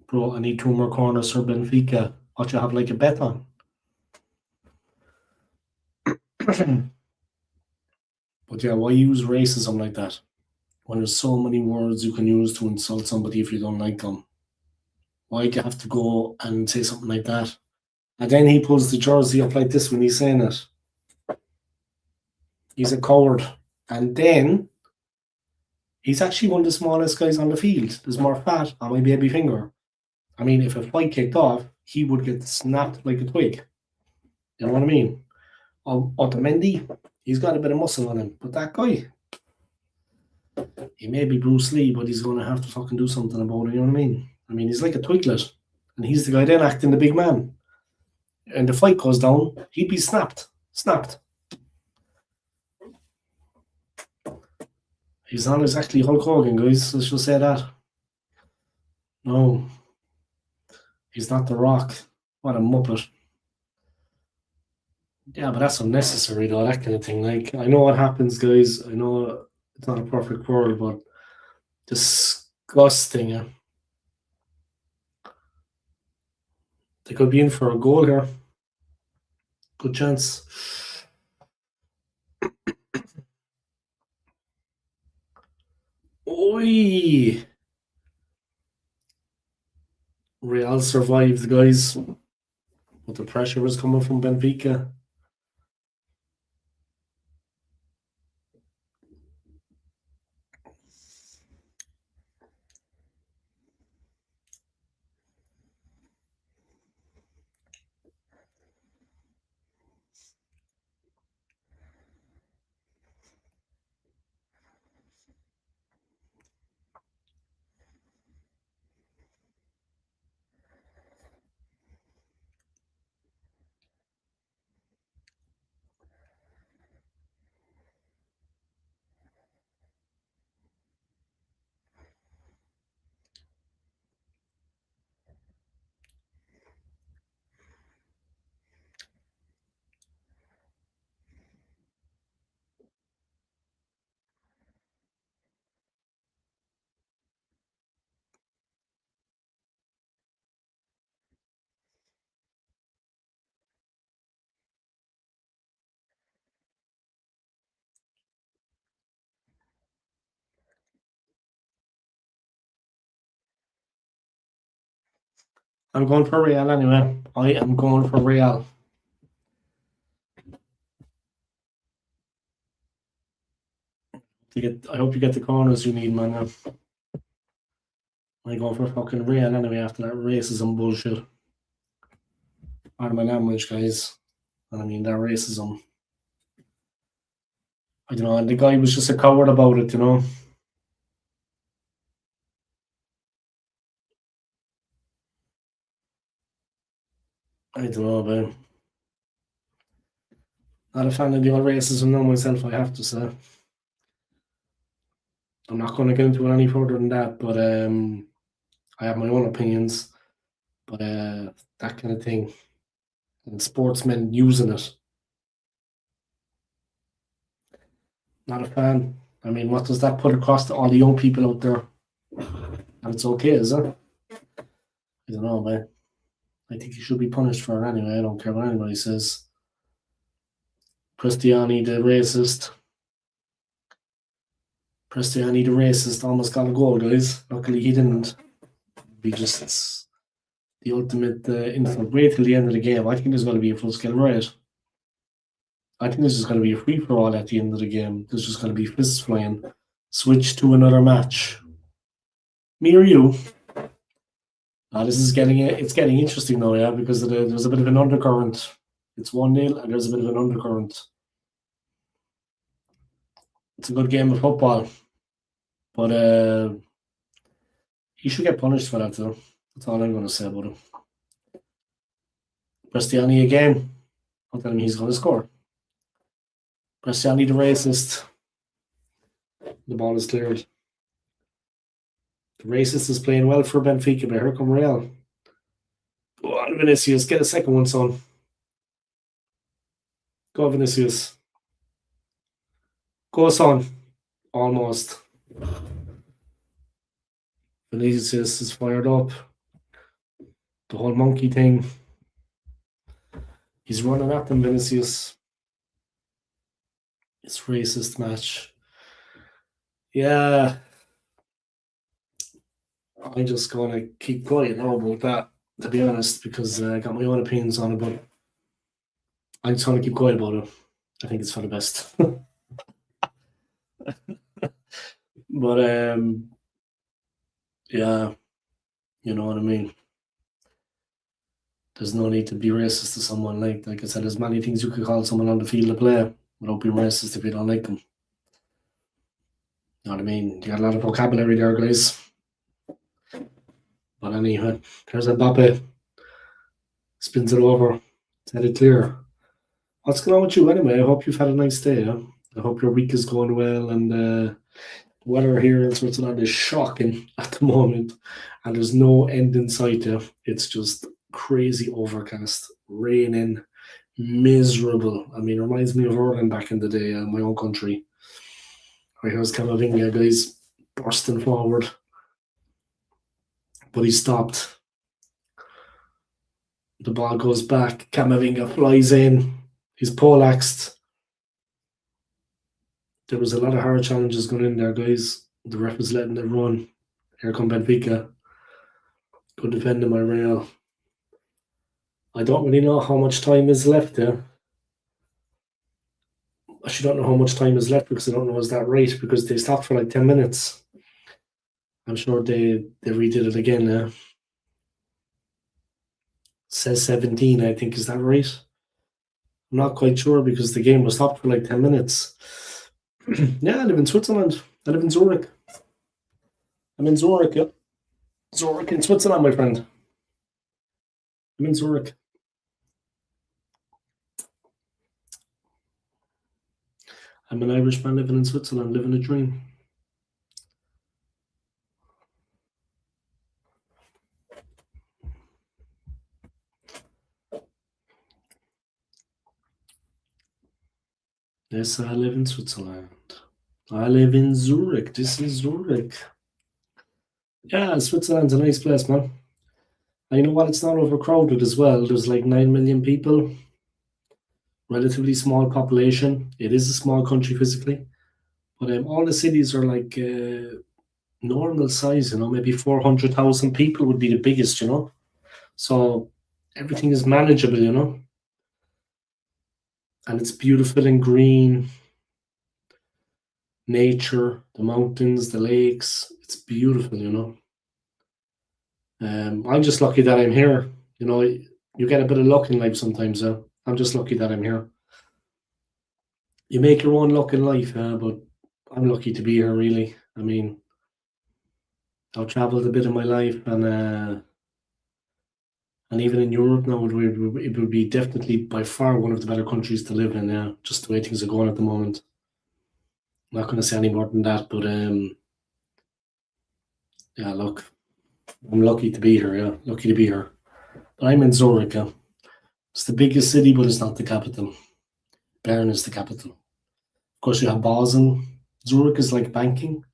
Bro, I need 2 more corners for Benfica. What you have like a bet on? But yeah, why use racism like that? When there's so many words you can use to insult somebody if you don't like them. Why do you have to go and say something like that? And then he pulls the jersey up like this when he's saying it. He's a coward. And then he's actually one of the smallest guys on the field. There's more fat on my baby finger. I mean, if a fight kicked off, he would get snapped like a twig. You know what I mean? Otamendi, he's got a bit of muscle on him. But that guy, he may be Bruce Lee, but he's going to have to fucking do something about it. You know what I mean? I mean, he's like a twiglet. And he's the guy then acting the big man. And the fight goes down, he'd be snapped. He's not exactly Hulk Hogan, guys. Let's just say that. No. He's not The Rock. What a muppet. Yeah, but that's unnecessary, though, that kind of thing. Like, I know what happens, guys. I know it's not a perfect world, but disgusting. Yeah. They could be in for a goal here. Good chance. Oi! Real survived, guys. But the pressure was coming from Benfica. I'm going for Real anyway. I am going for Real. I hope you get the corners you need, man. I go for fucking Real anyway after that racism bullshit. Pardon my language, guys. And I mean, that racism. I don't know, and the guy was just a coward about it, you know. I don't know, but not a fan of the old racism now myself, I have to say. I'm not going to get into it any further than that, but I have my own opinions. But that kind of thing, and sportsmen using it, not a fan. I mean, what does that put across to all the young people out there? And it's okay, is it? I don't know, man. I think he should be punished for it anyway. I don't care what anybody says. Prestiani, the racist, almost got a goal, guys. Luckily, he didn't. He just the ultimate insult. Wait till the end of the game. I think there's going to be a full-scale riot. I think there's just going to be a free-for-all at the end of the game. There's just going to be fists flying. Switch to another match. Me or you? This is getting interesting now, yeah, because there's a bit of an undercurrent. It's 1-0, and there's a bit of an undercurrent. It's a good game of football, but he should get punished for that, though. That's all I'm going to say about him. Prestiani again. I'll tell him he's going to score. Prestiani the racist. The ball is cleared. The racist is playing well for Benfica, but here come Real. Go on, Vinicius. Get a second one, son. Go, Vinicius. Go, son. Almost. Vinicius is fired up. The whole monkey thing. He's running at them, Vinicius. It's racist match. Yeah. I'm just going to keep quiet now about that, to be honest, because I got my own opinions on it, but I'm just going to keep quiet about it. I think it's for the best. But, yeah, you know what I mean. There's no need to be racist to someone. Like I said, there's many things you could call someone on the field of play without being racist if you don't like them. You know what I mean? You got a lot of vocabulary there, guys. But anyway, there's Mbappe. Spins it over. Set it clear. What's going on with you anyway? I hope you've had a nice day. Yeah? I hope your week is going well. And the weather here in Switzerland is shocking at the moment. And there's no end in sight. Yeah? It's just crazy overcast, raining, miserable. I mean, it reminds me of Ireland back in the day, my own country. Right, here's Camavinga, guys, bursting forward. But he stopped. The ball goes back. Camavinga flies in. He's poleaxed. There was a lot of hard challenges going in there, guys. The ref was letting it run. Here come Benfica. Good defending by Real. I don't really know how much time is left there. I actually don't know how much time is left because I don't know is that right, because they stopped for like 10 minutes. I'm sure they redid it again. It says 17, I think. Is that right? I'm not quite sure because the game was stopped for like 10 minutes. Yeah, I live in Switzerland. I live in Zurich. I'm in Zurich, yeah. Zurich in Switzerland, my friend. I'm in Zurich. I'm an Irishman living in Switzerland, living a dream. Yes, I live in Switzerland. I live in Zurich. This is Zurich. Yeah, Switzerland's a nice place, man. And you know what? It's not overcrowded as well. There's like 9 million people. Relatively small population. It is a small country physically. But all the cities are like normal size, you know, maybe 400,000 people would be the biggest, you know. So everything is manageable, you know. And it's beautiful and green. Nature, the mountains, the lakes. It's beautiful, you know. I'm just lucky that I'm here. You know, you get a bit of luck in life sometimes. I'm just lucky that I'm here. You make your own luck in life, but I'm lucky to be here, really. I mean, I've traveled a bit in my life, and even in Europe now, it would be definitely by far one of the better countries to live in. Yeah, just the way things are going at the moment. I'm not going to say any more than that, but yeah, look, I'm lucky to be here. Yeah, lucky to be here. But I'm in Zurich. Yeah. It's the biggest city, but it's not the capital. Bern is the capital. Of course, you have Basel. Zurich is like banking.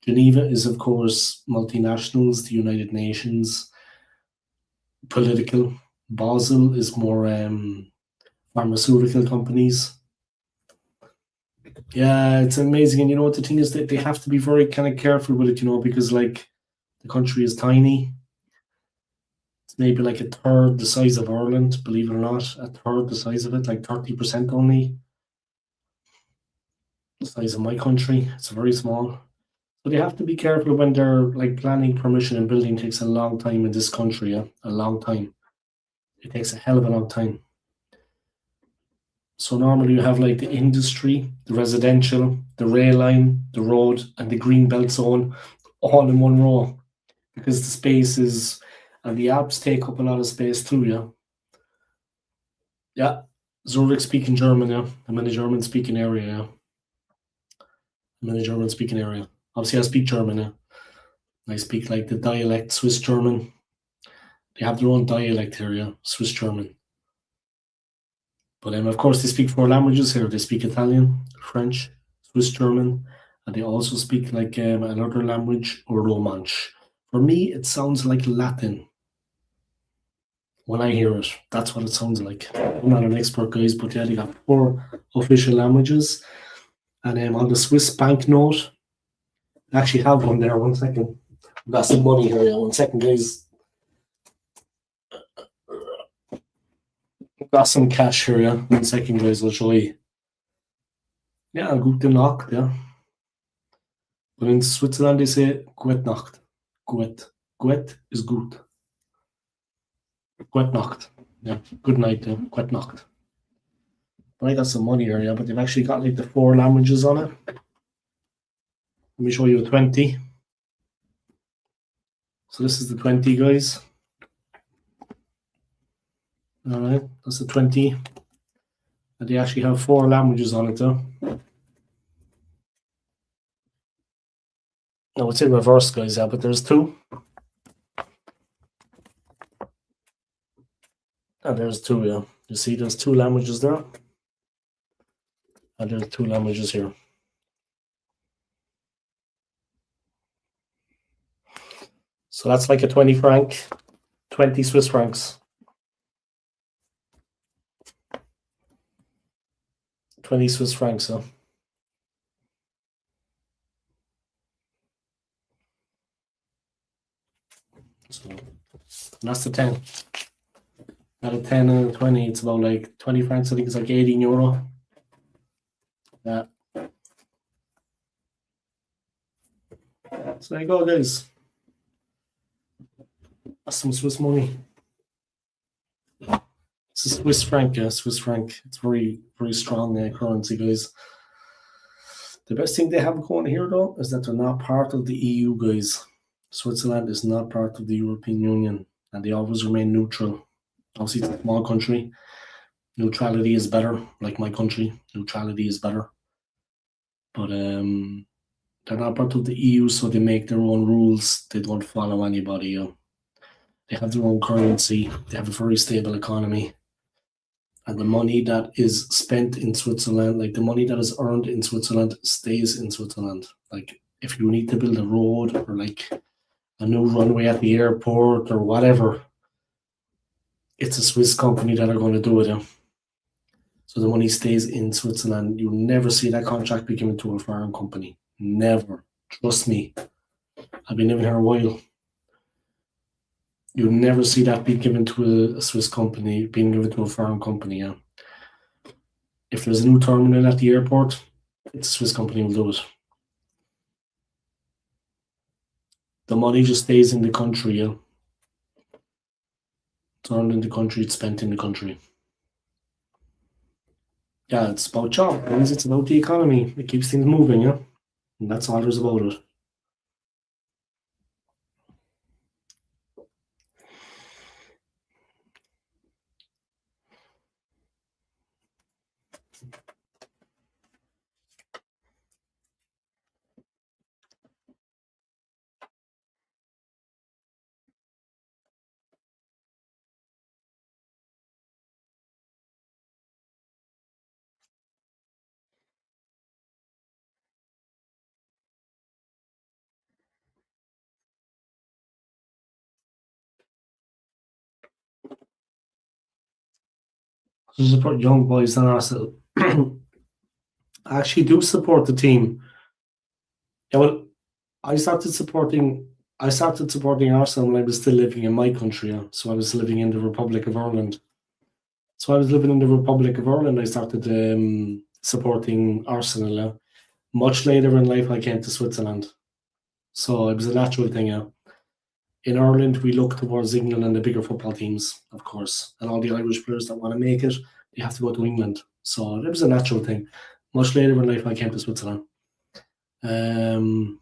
Geneva is, of course, multinationals, the United Nations, political. Basel is more pharmaceutical companies. Yeah, it's amazing. And you know what the thing is, that they have to be very kind of careful with it, you know, because like the country is tiny. It's maybe like a third the size of Ireland, believe it or not, a third the size of it, like 30% only the size of my country. It's very small. So they have to be careful when they're like planning, permission, and building takes a long time in this country. Yeah, a long time. It takes a hell of a long time. So normally you have like the industry, the residential, the rail line, the road, and the green belt zone all in one row because the space is, and the Alps take up a lot of space too. Yeah. Yeah. Zurich speaking German. Yeah. I'm in a German speaking area. Yeah. I'm in a German-speaking area. Obviously, I speak German. I speak like the dialect Swiss German. They have their own dialect here, yeah, Swiss German. But of course, they speak 4 languages here. They speak Italian, French, Swiss German, and they also speak like another language, or Romansh. For me, it sounds like Latin when I hear it. That's what it sounds like. I'm not an expert, guys, but yeah, they got 4 official languages. And on the Swiss banknote, I actually have one there. 1 second. I've got some money here. Yeah, 1 second, guys. I've got some cash here. Yeah, 1 second, guys. I'll show you. Yeah, gute Nacht. Yeah. But in Switzerland, they say Gute Nacht. Gut. Gut is good. Gute Nacht. Yeah, good night. Yeah, Gute Nacht. But I got some money here, yeah, but they've actually got like the 4 languages on it. Let me show you a 20. So this is the 20, guys. All right, that's the 20. And they actually have 4 languages on it, though. No, it's in reverse, guys, yeah, but there's 2. And there's 2, yeah. You see, there's 2 languages there. And there's 2 languages here. So that's like a 20 franc, 20 Swiss francs. 20 Swiss francs, so. So that's the 10. Out of 10 and 20, it's about like 20 francs. I think it's like 18 euro. Yeah. So there you go, guys. That's some Swiss money. It's a Swiss franc, yeah, Swiss franc. It's very, very strong currency, guys. The best thing they have going here, though, is that they're not part of the EU, guys. Switzerland is not part of the European Union, and they always remain neutral. Obviously, it's a small country. Neutrality is better, like my country. Neutrality is better. But they're not part of the EU, so they make their own rules. They don't follow anybody. They have their own currency. They have a very stable economy. And the money that is spent in Switzerland, like the money that is earned in Switzerland, stays in Switzerland. Like if you need to build a road or like a new runway at the airport or whatever, it's a Swiss company that are going to do it. Yeah? So the money stays in Switzerland. You'll never see that contract be given to a foreign company. Never. Trust me. I've been living here a while. You'll never see that be given to a Swiss company, being given to a foreign company. Yeah. If there's a new terminal at the airport, it's a Swiss company will do it. The money just stays in the country. Yeah. It's earned in the country. It's spent in the country. Yeah, it's about jobs. It's about the economy. It keeps things moving. Yeah, and that's all there's about it. To support young boys and Arsenal. I actually do support the team. Yeah, well, I started supporting Arsenal when I was still living in my country. Yeah? So I was living in the Republic of Ireland. I started supporting Arsenal. Yeah? Much later in life, I came to Switzerland. So it was a natural thing. Yeah. In Ireland, we look towards England and the bigger football teams, of course. And all the Irish players that want to make it, they have to go to England. So it was a natural thing. Much later in life, I came to Switzerland. And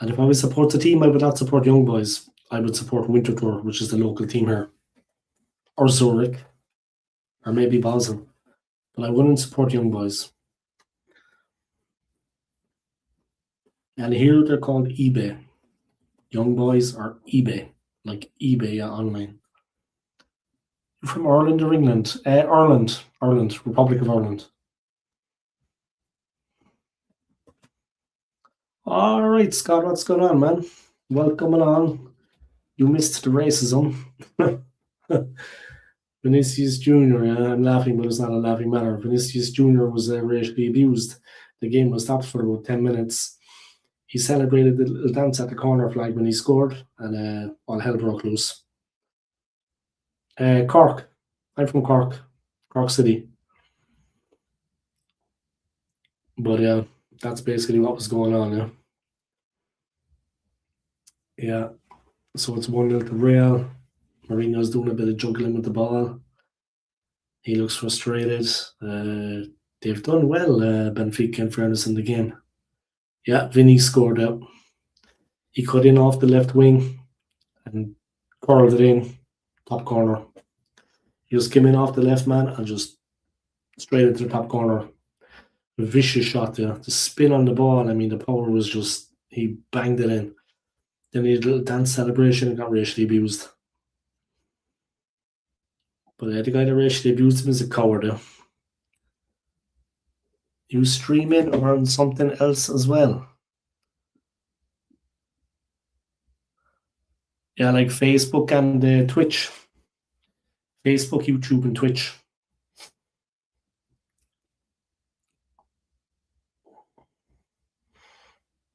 if I would support the team, I would not support Young Boys. I would support Winterthur, which is the local team here. Or Zurich. Or maybe Basel. But I wouldn't support Young Boys. And here they're called eBay. Young boys are eBay, like eBay online. You're from Ireland or England? Ireland, Republic of Ireland. All right, Scott, what's going on, man? Welcome along. You missed the racism. Vinicius Jr., I'm laughing, but it's not a laughing matter. Vinicius Jr. was racially abused. The game was stopped for about 10 minutes. He celebrated the little dance at the corner flag when he scored, and all hell broke loose. Cork. I'm from Cork, Cork City. But yeah, that's basically what was going on, yeah. Yeah. So it's 1-0 to Real. Mourinho's doing a bit of juggling with the ball. He looks frustrated. They've done well, Benfica, in fairness, in the game. Yeah, Vinny scored out. He cut in off the left wing and curled it in, top corner. He just came in off the left man and just straight into the top corner. A vicious shot there. The spin on the ball, I mean, the power was just, he banged it in. Then he had a little dance celebration and got racially abused. But the guy that racially abused him is a coward. You stream it or on something else as well? Yeah, like Facebook and Twitch. Facebook, YouTube, and Twitch.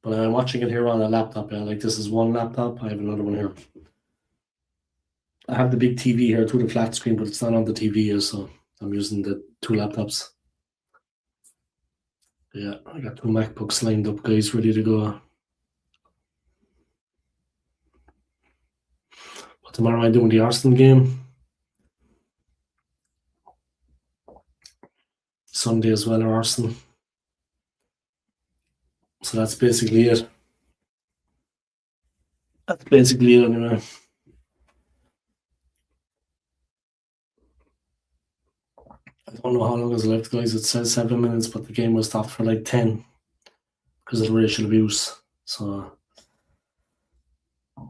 But I'm watching it here on a laptop. Yeah, like this is one laptop. I have another one here. I have the big TV here to the flat screen, but it's not on the TV here, so I'm using the two laptops. Yeah, I got two MacBooks lined up, guys, ready to go. But tomorrow I'm doing the Arsenal game. Sunday as well, Arsenal. So that's basically it. That's basically it anyway. I don't know how long is left, guys. It says 7 minutes, but the game was stopped for like 10 because of racial abuse. So I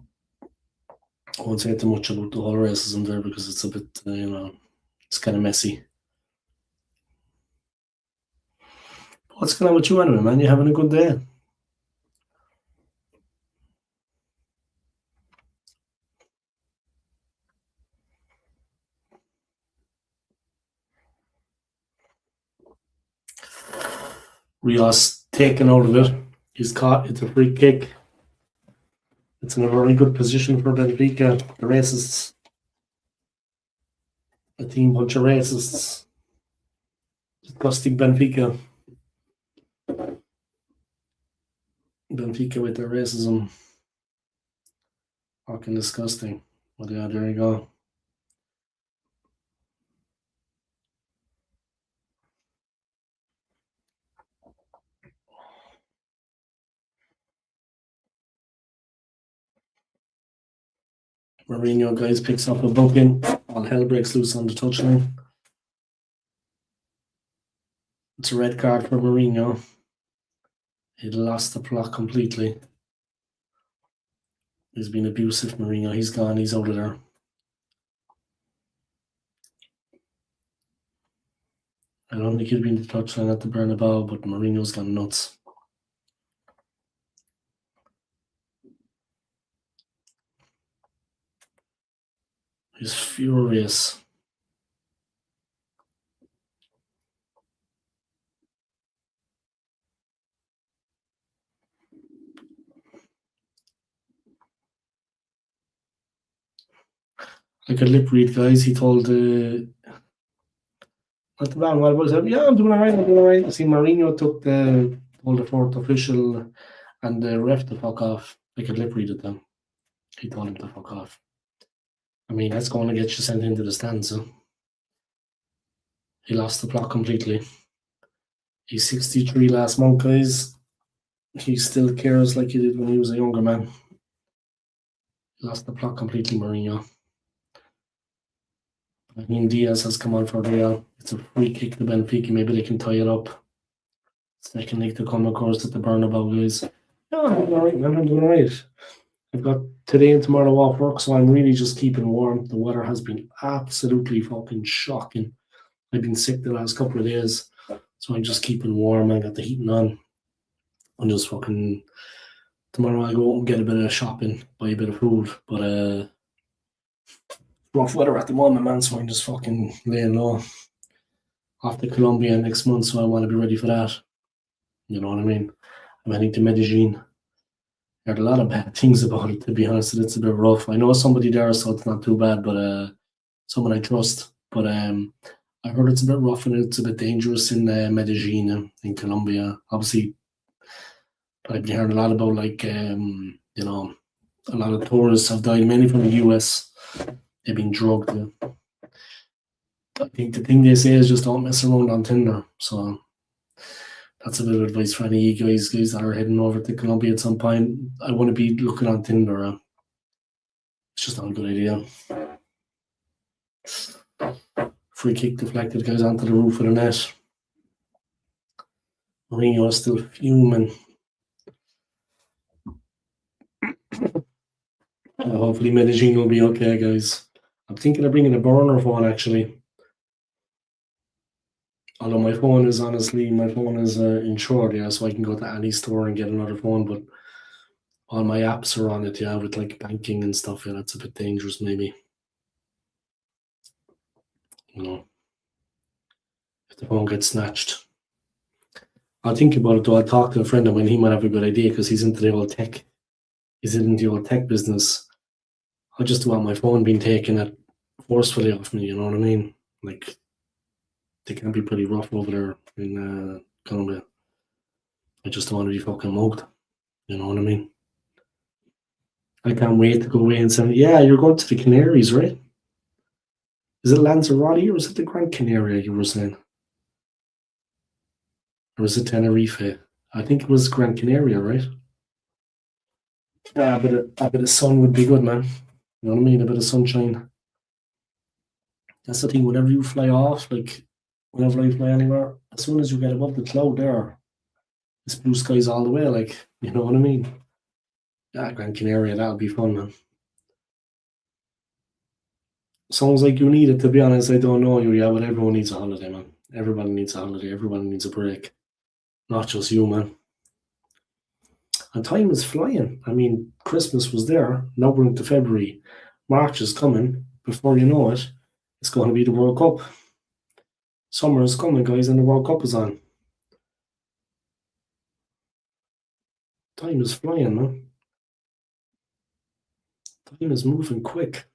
won't say too much about the whole racism there because it's a bit, it's kind of messy. What's going on with you anyway, man? You having a good day? Rios taken out of it. He's caught. It's a free kick. It's in a very good position for Benfica. The racists. A team bunch of racists. Disgusting Benfica. Benfica with their racism. Fucking disgusting. But yeah, there you go. Mourinho, guys, picks up a booking. All hell breaks loose on the touchline. It's a red card for Mourinho. He lost the plot completely. He's been abusive, Mourinho. He's gone. He's out of there. I don't think he'll be in the touchline at the Bernabeu, but Mourinho's gone nuts. He's furious. I could lip read, guys. He told not the man, well, was it? Yeah, I'm doing all right. I see Mourinho told the fourth official and the ref to fuck off. I could lip read it then. He told him to fuck off. I mean, that's going to get you sent into the stands. So. He lost the plot completely. He's 63 last month, guys. He still cares like he did when he was a younger man. He lost the plot completely, Mourinho. I mean, Diaz has come on for Real. It's a free kick to Benfica. Maybe they can tie it up. Second leg to come, of course, at the Bernabeu, guys. Yeah, I'm doing all right, man. I'm doing all right. I've got today and tomorrow off work, so I'm really just keeping warm. The weather has been absolutely fucking shocking. I've been sick the last couple of days, so I'm just keeping warm. I got the heating on. I'm just fucking. Tomorrow I'll go out and get a bit of shopping, buy a bit of food, but rough weather at the moment, man. So I'm just fucking laying low. Off to Colombia next month, so I want to be ready for that. You know what I mean? I'm heading to Medellin. Heard a lot of bad things about it, to be honest. It's a bit rough. I know somebody there, so it's not too bad, but someone I trust. But I heard it's a bit rough and it's a bit dangerous in Medellin in Colombia. Obviously, I've been hearing a lot about you know, a lot of tourists have died, mainly from the US. They've been drugged. I think the thing they say is just don't mess around on Tinder. So that's a bit of advice for any guys that are heading over to Colombia at some point. I want to be looking on Tinder. It's just not a good idea. Free kick deflected, goes onto the roof of the net. Mourinho still fuming. Hopefully Medellin will be okay, guys. I'm thinking of bringing a burner phone, actually. Although my phone is insured, yeah, so I can go to any store and get another phone, but all my apps are on it, yeah, with like banking and stuff. Yeah, that's a bit dangerous, maybe. You know, if the phone gets snatched. I'll think about it though. I'll talk to a friend of mine. He might have a good idea because he's into the old tech. He's into the old tech business. I just don't want my phone being taken forcefully off me. You know what I mean? Like they can be pretty rough over there in Colombia. I just don't want to be fucking mugged. You know what I mean? I can't wait to go away and say, yeah, you're going to the Canaries, right? Is it Lanzarote or is it the Gran Canaria you were saying? Or is it Tenerife? I think it was Gran Canaria, right? Yeah, a bit of sun would be good, man. You know what I mean? A bit of sunshine. That's the thing. Whenever you fly off, like whenever I fly anywhere, as soon as you get above the cloud there, it's blue skies all the way. Like, you know what I mean? Yeah, Gran Canaria, that'll be fun, man. Sounds like you need it, to be honest. I don't know you, yeah, but everyone needs a holiday, man. Everybody needs a holiday. Everybody needs a break. Not just you, man. And time is flying. I mean, Christmas was there. Now we're into February. March is coming. Before you know it, it's going to be the World Cup. Summer is coming, guys, and the World Cup is on. Time is flying, man. Time is moving quick.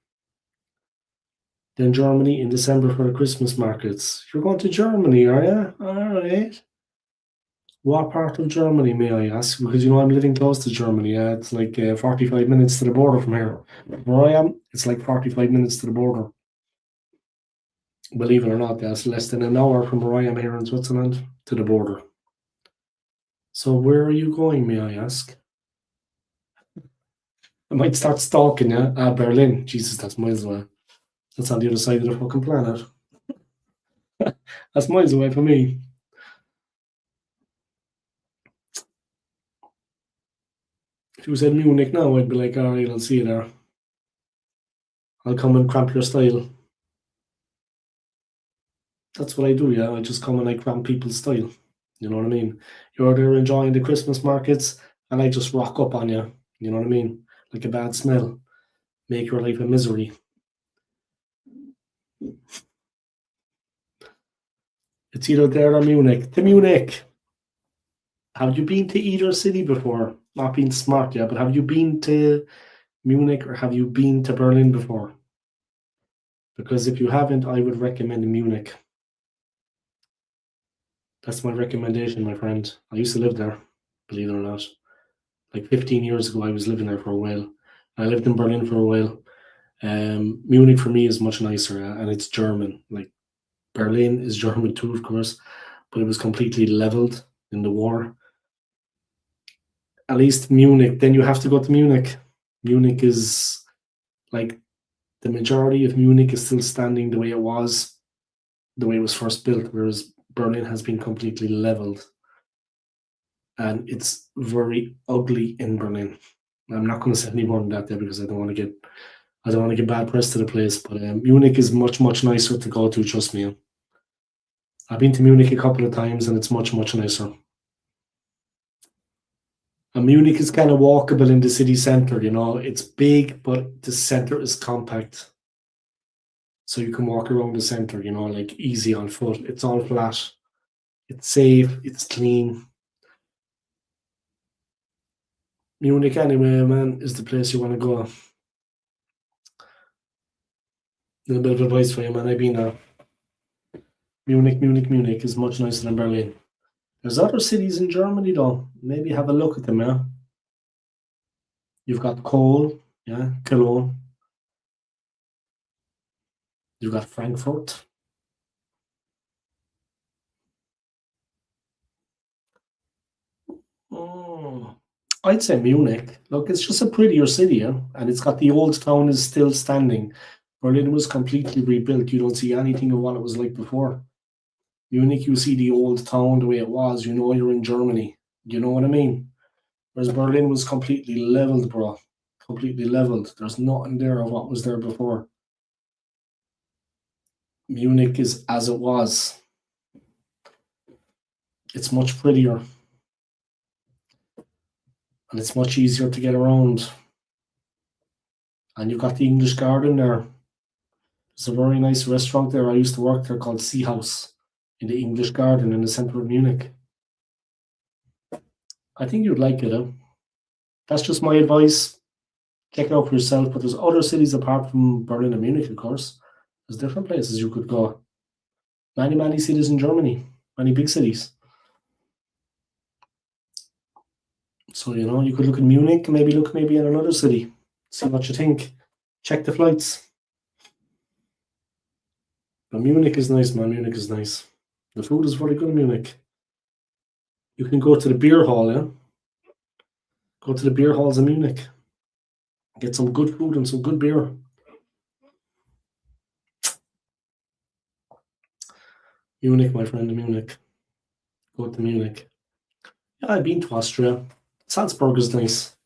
Then Germany in December for the Christmas markets. You're going to Germany, are you? All right. What part of Germany, may I ask? Because you know I'm living close to Germany. Yeah, it's like 45 minutes to the border from here. Where I am, it's like 45 minutes to the border. Believe it or not, that's less than an hour from where I am here in Switzerland to the border. So where are you going, may I ask? I might start stalking you. Berlin. Jesus, that's miles away. That's on the other side of the fucking planet. That's miles away from me. If you said Munich now, I'd be like, all right, I'll see you there. I'll come and cramp your style. That's what I do, yeah. I just come and I cramp people's style. You know what I mean? You're there enjoying the Christmas markets, and I just rock up on you. You know what I mean? Like a bad smell. Make your life a misery. It's either there or Munich. To Munich. Have you been to either city before? Not being smart, yeah, but have you been to Munich or have you been to Berlin before? Because if you haven't, I would recommend Munich. That's my recommendation, my friend. I used to live there, believe it or not. Like 15 years ago, I was living there for a while. I lived in Berlin for a while. Munich for me is much nicer, and it's German. Like Berlin is German too, of course, but it was completely leveled in the war. At least Munich, then you have to go to Munich. Munich is like the majority of Munich is still standing the way it was first built, whereas Berlin has been completely leveled. and it's very ugly in Berlin. I'm not going to say any more than that there because I don't want to get bad press to the place. But Munich is much nicer to go to. Trust me. I've been to Munich a couple of times, and it's much nicer. And Munich is kind of walkable in the city center. It's big, but the center is compact, so you can walk around the center. Like easy on foot. It's all flat. It's safe. It's clean. Munich, anyway, man, is the place you want to go. A little bit of advice for you, man. I've been there. Munich is much nicer than Berlin. There's other cities in Germany, though. Maybe have a look at them, yeah? You've got Skool, yeah, Cologne. You've got Frankfurt. I'd say Munich. Look, it's just a prettier city, yeah? And it's got the old town is still standing. Berlin was completely rebuilt. You don't see anything of what it was like before. Munich, you see the old town the way it was. You're in Germany. You know what I mean? Whereas Berlin was completely leveled, bro. Completely leveled. There's nothing there of what was there before. Munich is as it was. It's much prettier. And it's much easier to get around. And you've got the English Garden there. There's a very nice restaurant there. I used to work there called Sea House in the English Garden in the center of Munich. I think you'd like it. That's just my advice. Check it out for yourself. But there's other cities apart from Berlin and Munich, of course. There's different places you could go. Many cities in Germany. Many big cities. So, you could look at Munich, maybe look in another city. See what you think. Check the flights. But Munich is nice, man. Munich is nice. The food is very good in Munich. You can go to the beer hall, yeah? Go to the beer halls in Munich. Get some good food and some good beer. Munich, my friend, Munich. Go to Munich. Yeah, I've been to Austria. Salzburg is nice.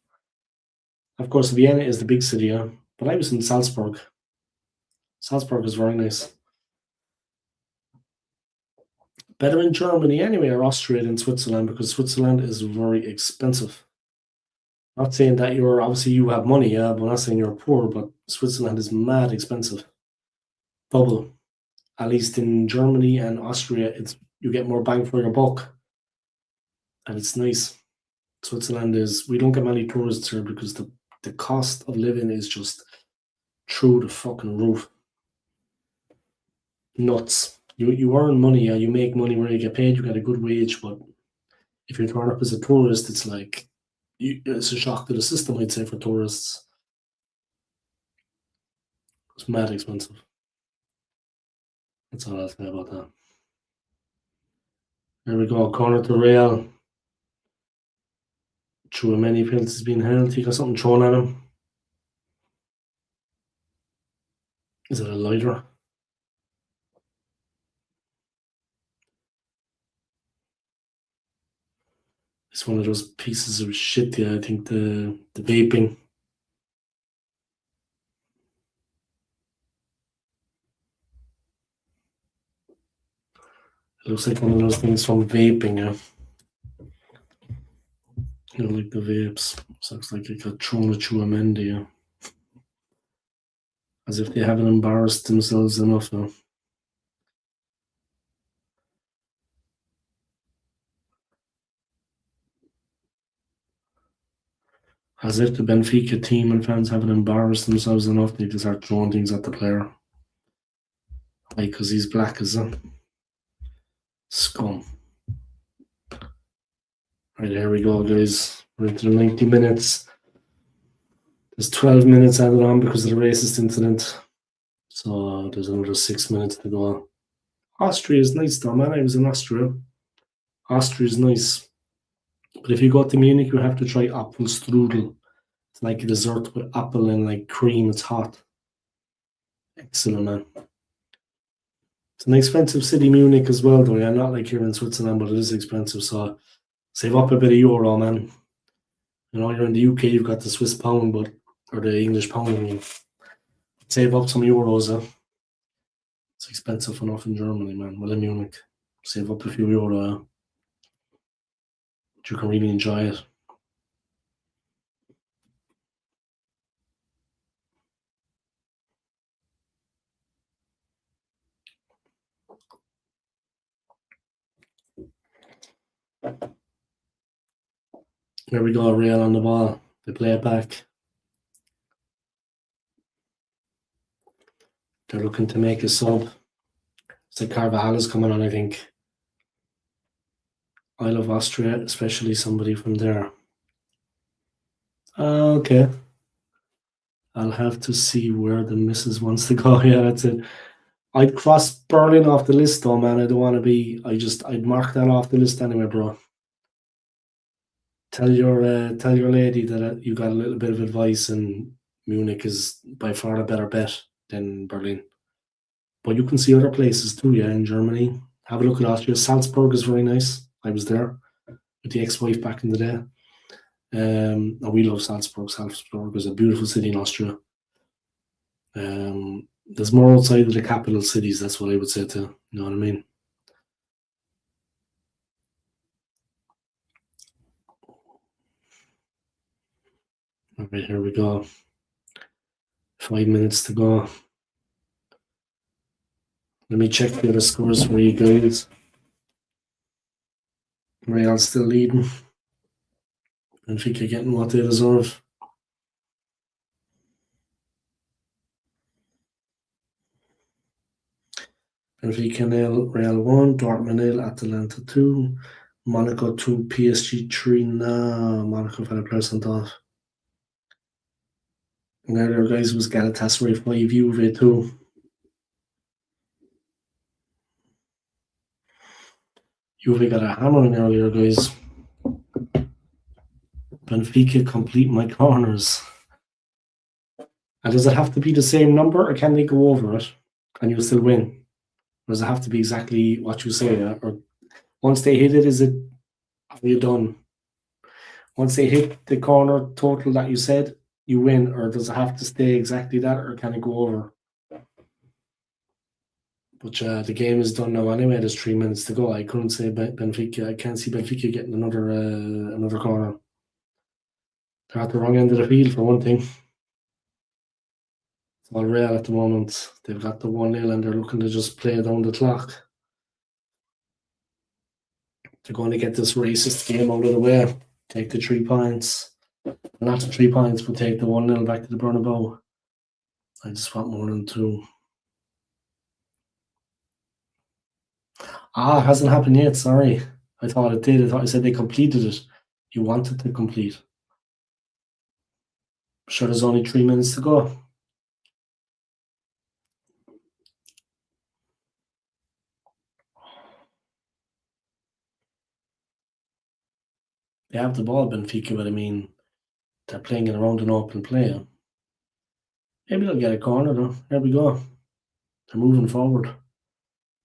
Of course, Vienna is the big city, yeah? But I was in Salzburg. Salzburg is very nice. Better in Germany anyway, or Austria than Switzerland, because Switzerland is very expensive. Not saying that you have money, yeah, but not saying you're poor, but Switzerland is mad expensive. Double. At least in Germany and Austria, you get more bang for your buck. And it's nice. Switzerland we don't get many tourists here because the cost of living is just through the fucking roof. Nuts. You earn money, yeah, you make money where you get paid, you get a good wage, but if you turn up as a tourist, it's like it's a shock to the system, I'd say, for tourists. It's mad expensive. That's all I'll say about that. There we go, corner to Real. Through many penalties being held, he got something thrown at him. Is it a lighter? It's one of those pieces of shit, yeah, I think the vaping. It looks like one of those things from vaping, yeah. Like the vapes. Looks like it got thrown at you, Amanda, yeah. As if they haven't embarrassed themselves enough now. As if the Benfica team and fans haven't embarrassed themselves enough, they just start throwing things at the player. Like, because he's black as a scum. Right, here we go, guys. We're into the 90 minutes. There's 12 minutes added on because of the racist incident. So there's another 6 minutes to go. Austria is nice though, man. I was in Austria. Austria is nice. But if you go to Munich, you have to try apple strudel. It's like a dessert with apple and like cream. It's hot. Excellent, man. It's an expensive city, Munich, as well, though. Yeah, not like here in Switzerland, but it is expensive. So Save up a bit of euro, man. You know, you're in the UK, you've got the Swiss pound, or the English pound. I mean, save up some euros. It's expensive enough in Germany, man. Well, in Munich, save up a few euro. You can really enjoy it. Here we go, Real on the ball. They play it back. They're looking to make a sub. It's like Carvajal is coming on, I think. I love Austria, especially somebody from there. Okay. I'll have to see where the missus wants to go. Yeah, that's it. I'd cross Berlin off the list though, man. I don't want to be. I'd mark that off the list anyway, bro. Tell your lady that you got a little bit of advice, and Munich is by far a better bet than Berlin. But you can see other places too, yeah, in Germany. Have a look at Austria. Salzburg is very nice. I was there with the ex-wife back in the day. And we love Salzburg. Salzburg is a beautiful city in Austria. There's more outside of the capital cities. That's what I would say too. You know what I mean? All right, here we go. 5 minutes to go. Let me check the other scores for you guys. Real still leading. Benfica getting what they deserve. Benfica 0, Real 1, Dortmund 0, Atalanta 2, Monaco 2, PSG 3. Nah, Monaco had a player sent off. And the other guys was Galatasaray 5, Juve 2. Juve got a hammering earlier, guys. Benfica complete my corners. And does it have to be the same number, or can they go over it and you still win? Or does it have to be exactly what you say? Or once they hit it, are you done? Once they hit the corner total that you said, you win, or does it have to stay exactly that, or can it go over? But the game is done now anyway. There's 3 minutes to go. I couldn't say Benfica. I can't see Benfica getting another corner. They're at the wrong end of the field for one thing. It's all Real at the moment. They've got the 1-0 and they're looking to just play down the clock. They're going to get this racist game out of the way. Take the 3 points. Not the 3 points, but take the 1-0 back to the Bernabeu. I just want more than 2. It hasn't happened yet. Sorry. I thought it did. I thought I said they completed it. You wanted to complete. Sure, there's only 3 minutes to go. They have the ball, Benfica, but I mean, they're playing it around an open play. Maybe they'll get a corner, though. There we go. They're moving forward.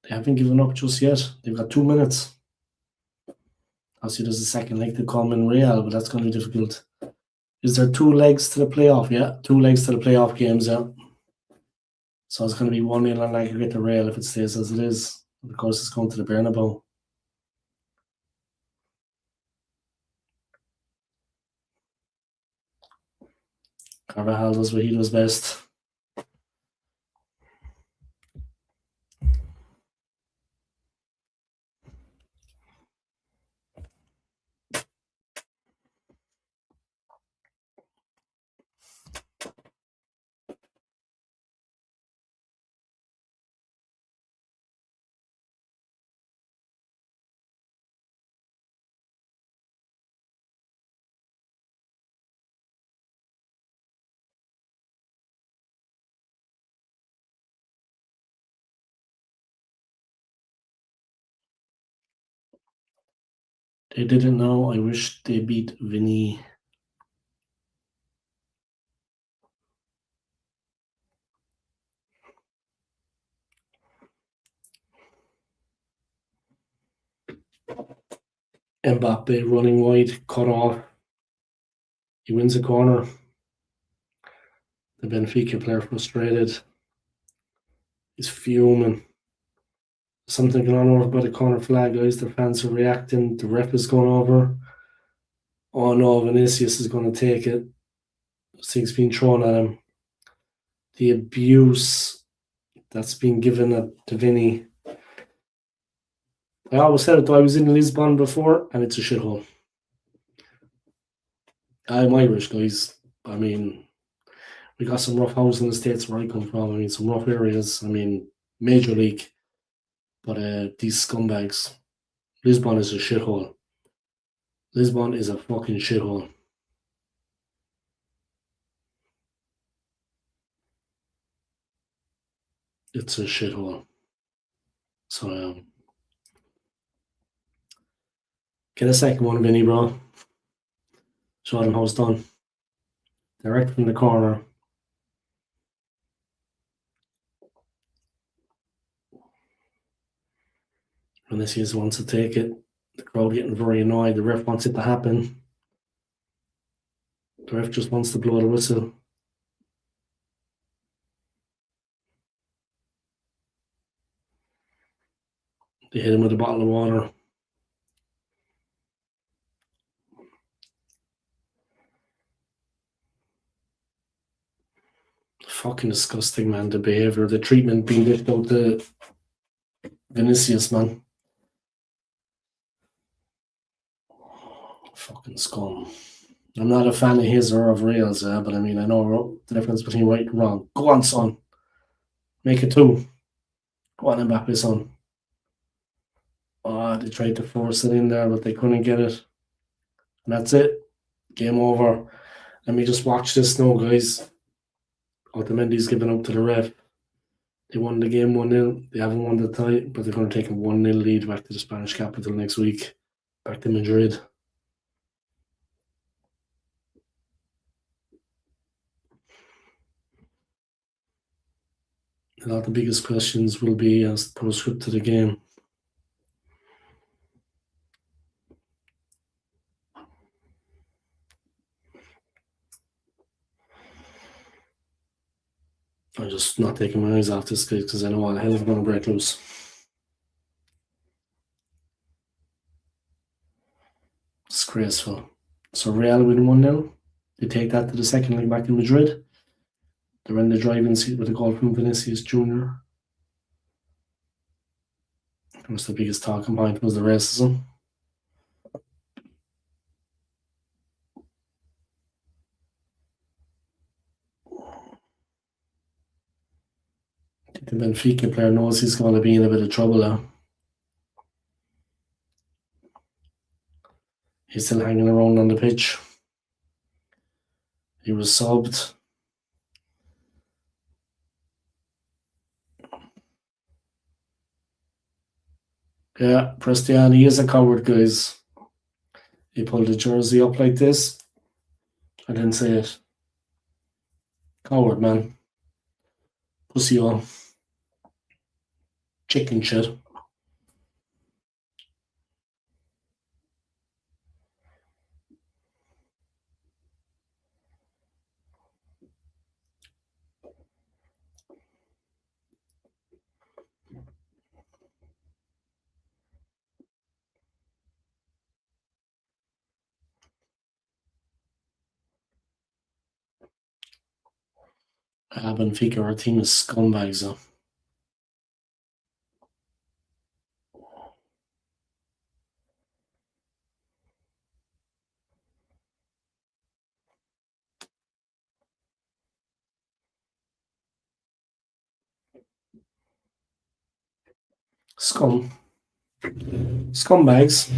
They haven't given up just yet. They've got 2 minutes. Obviously, there's a second leg to come in Real, but that's going to be difficult. Is there 2 legs to the playoff? Yeah, 2 legs to the playoff games, yeah. So it's going to be 1-0 and aggregate to Real if it stays as it is. Of course, it's going to the Bernabeu. Carvajal does what he does best. They didn't know. I wish they beat Vinny. Mbappe running wide, cut off. He wins a corner. The Benfica player frustrated. He's fuming. Something going on over by the corner flag, guys. The fans are reacting. The ref is going over. Oh no, Vinicius is going to take it. Things being thrown at him. The abuse that's been given to Vinny. I always said it though, I was in Lisbon before, and it's a shithole. I'm Irish, guys. I mean, we got some rough houses in the States where I come from. I mean, some rough areas. I mean, major league. But these scumbags. Lisbon is a shithole. Lisbon is a fucking shithole. It's a shithole. So, get a second one, Vinny, bro. Show them how it's done. Direct from the corner. Vinicius wants to take it. The crowd getting very annoyed. The ref wants it to happen. The ref just wants to blow the whistle. They hit him with a bottle of water. Fucking disgusting, man. The behaviour, the treatment being dished out to Vinicius, man. Fucking scum. I'm not a fan of his or of Real's, but I mean, I know the difference between right and wrong. Go on, son. Make it 2. Go on, Mbappe, son. Oh, they tried to force it in there, but they couldn't get it. And that's it. Game over. Let me just watch this now, guys. Otamendi's giving up to the ref. They won the game 1-0. They haven't won the tie, but they're going to take a 1-0 lead back to the Spanish capital next week. Back to Madrid. A lot of the biggest questions will be as the postscript to the game. I'm just not taking my eyes off this guy because I know all hell is going to break loose. Disgraceful. So Real win 1-0. They take that to the second leg back in Madrid. They're in the driving seat with a goal from Vinicius Jr. That was the biggest talking point, was the racism. The Benfica player knows he's going to be in a bit of trouble now. He's still hanging around on the pitch. He was subbed. Yeah, Prestiani is a coward, guys. He pulled the jersey up like this. I didn't say it. Coward, man. Pussy on. Chicken shit. Benfica, our team is scumbags, though. Scumbags.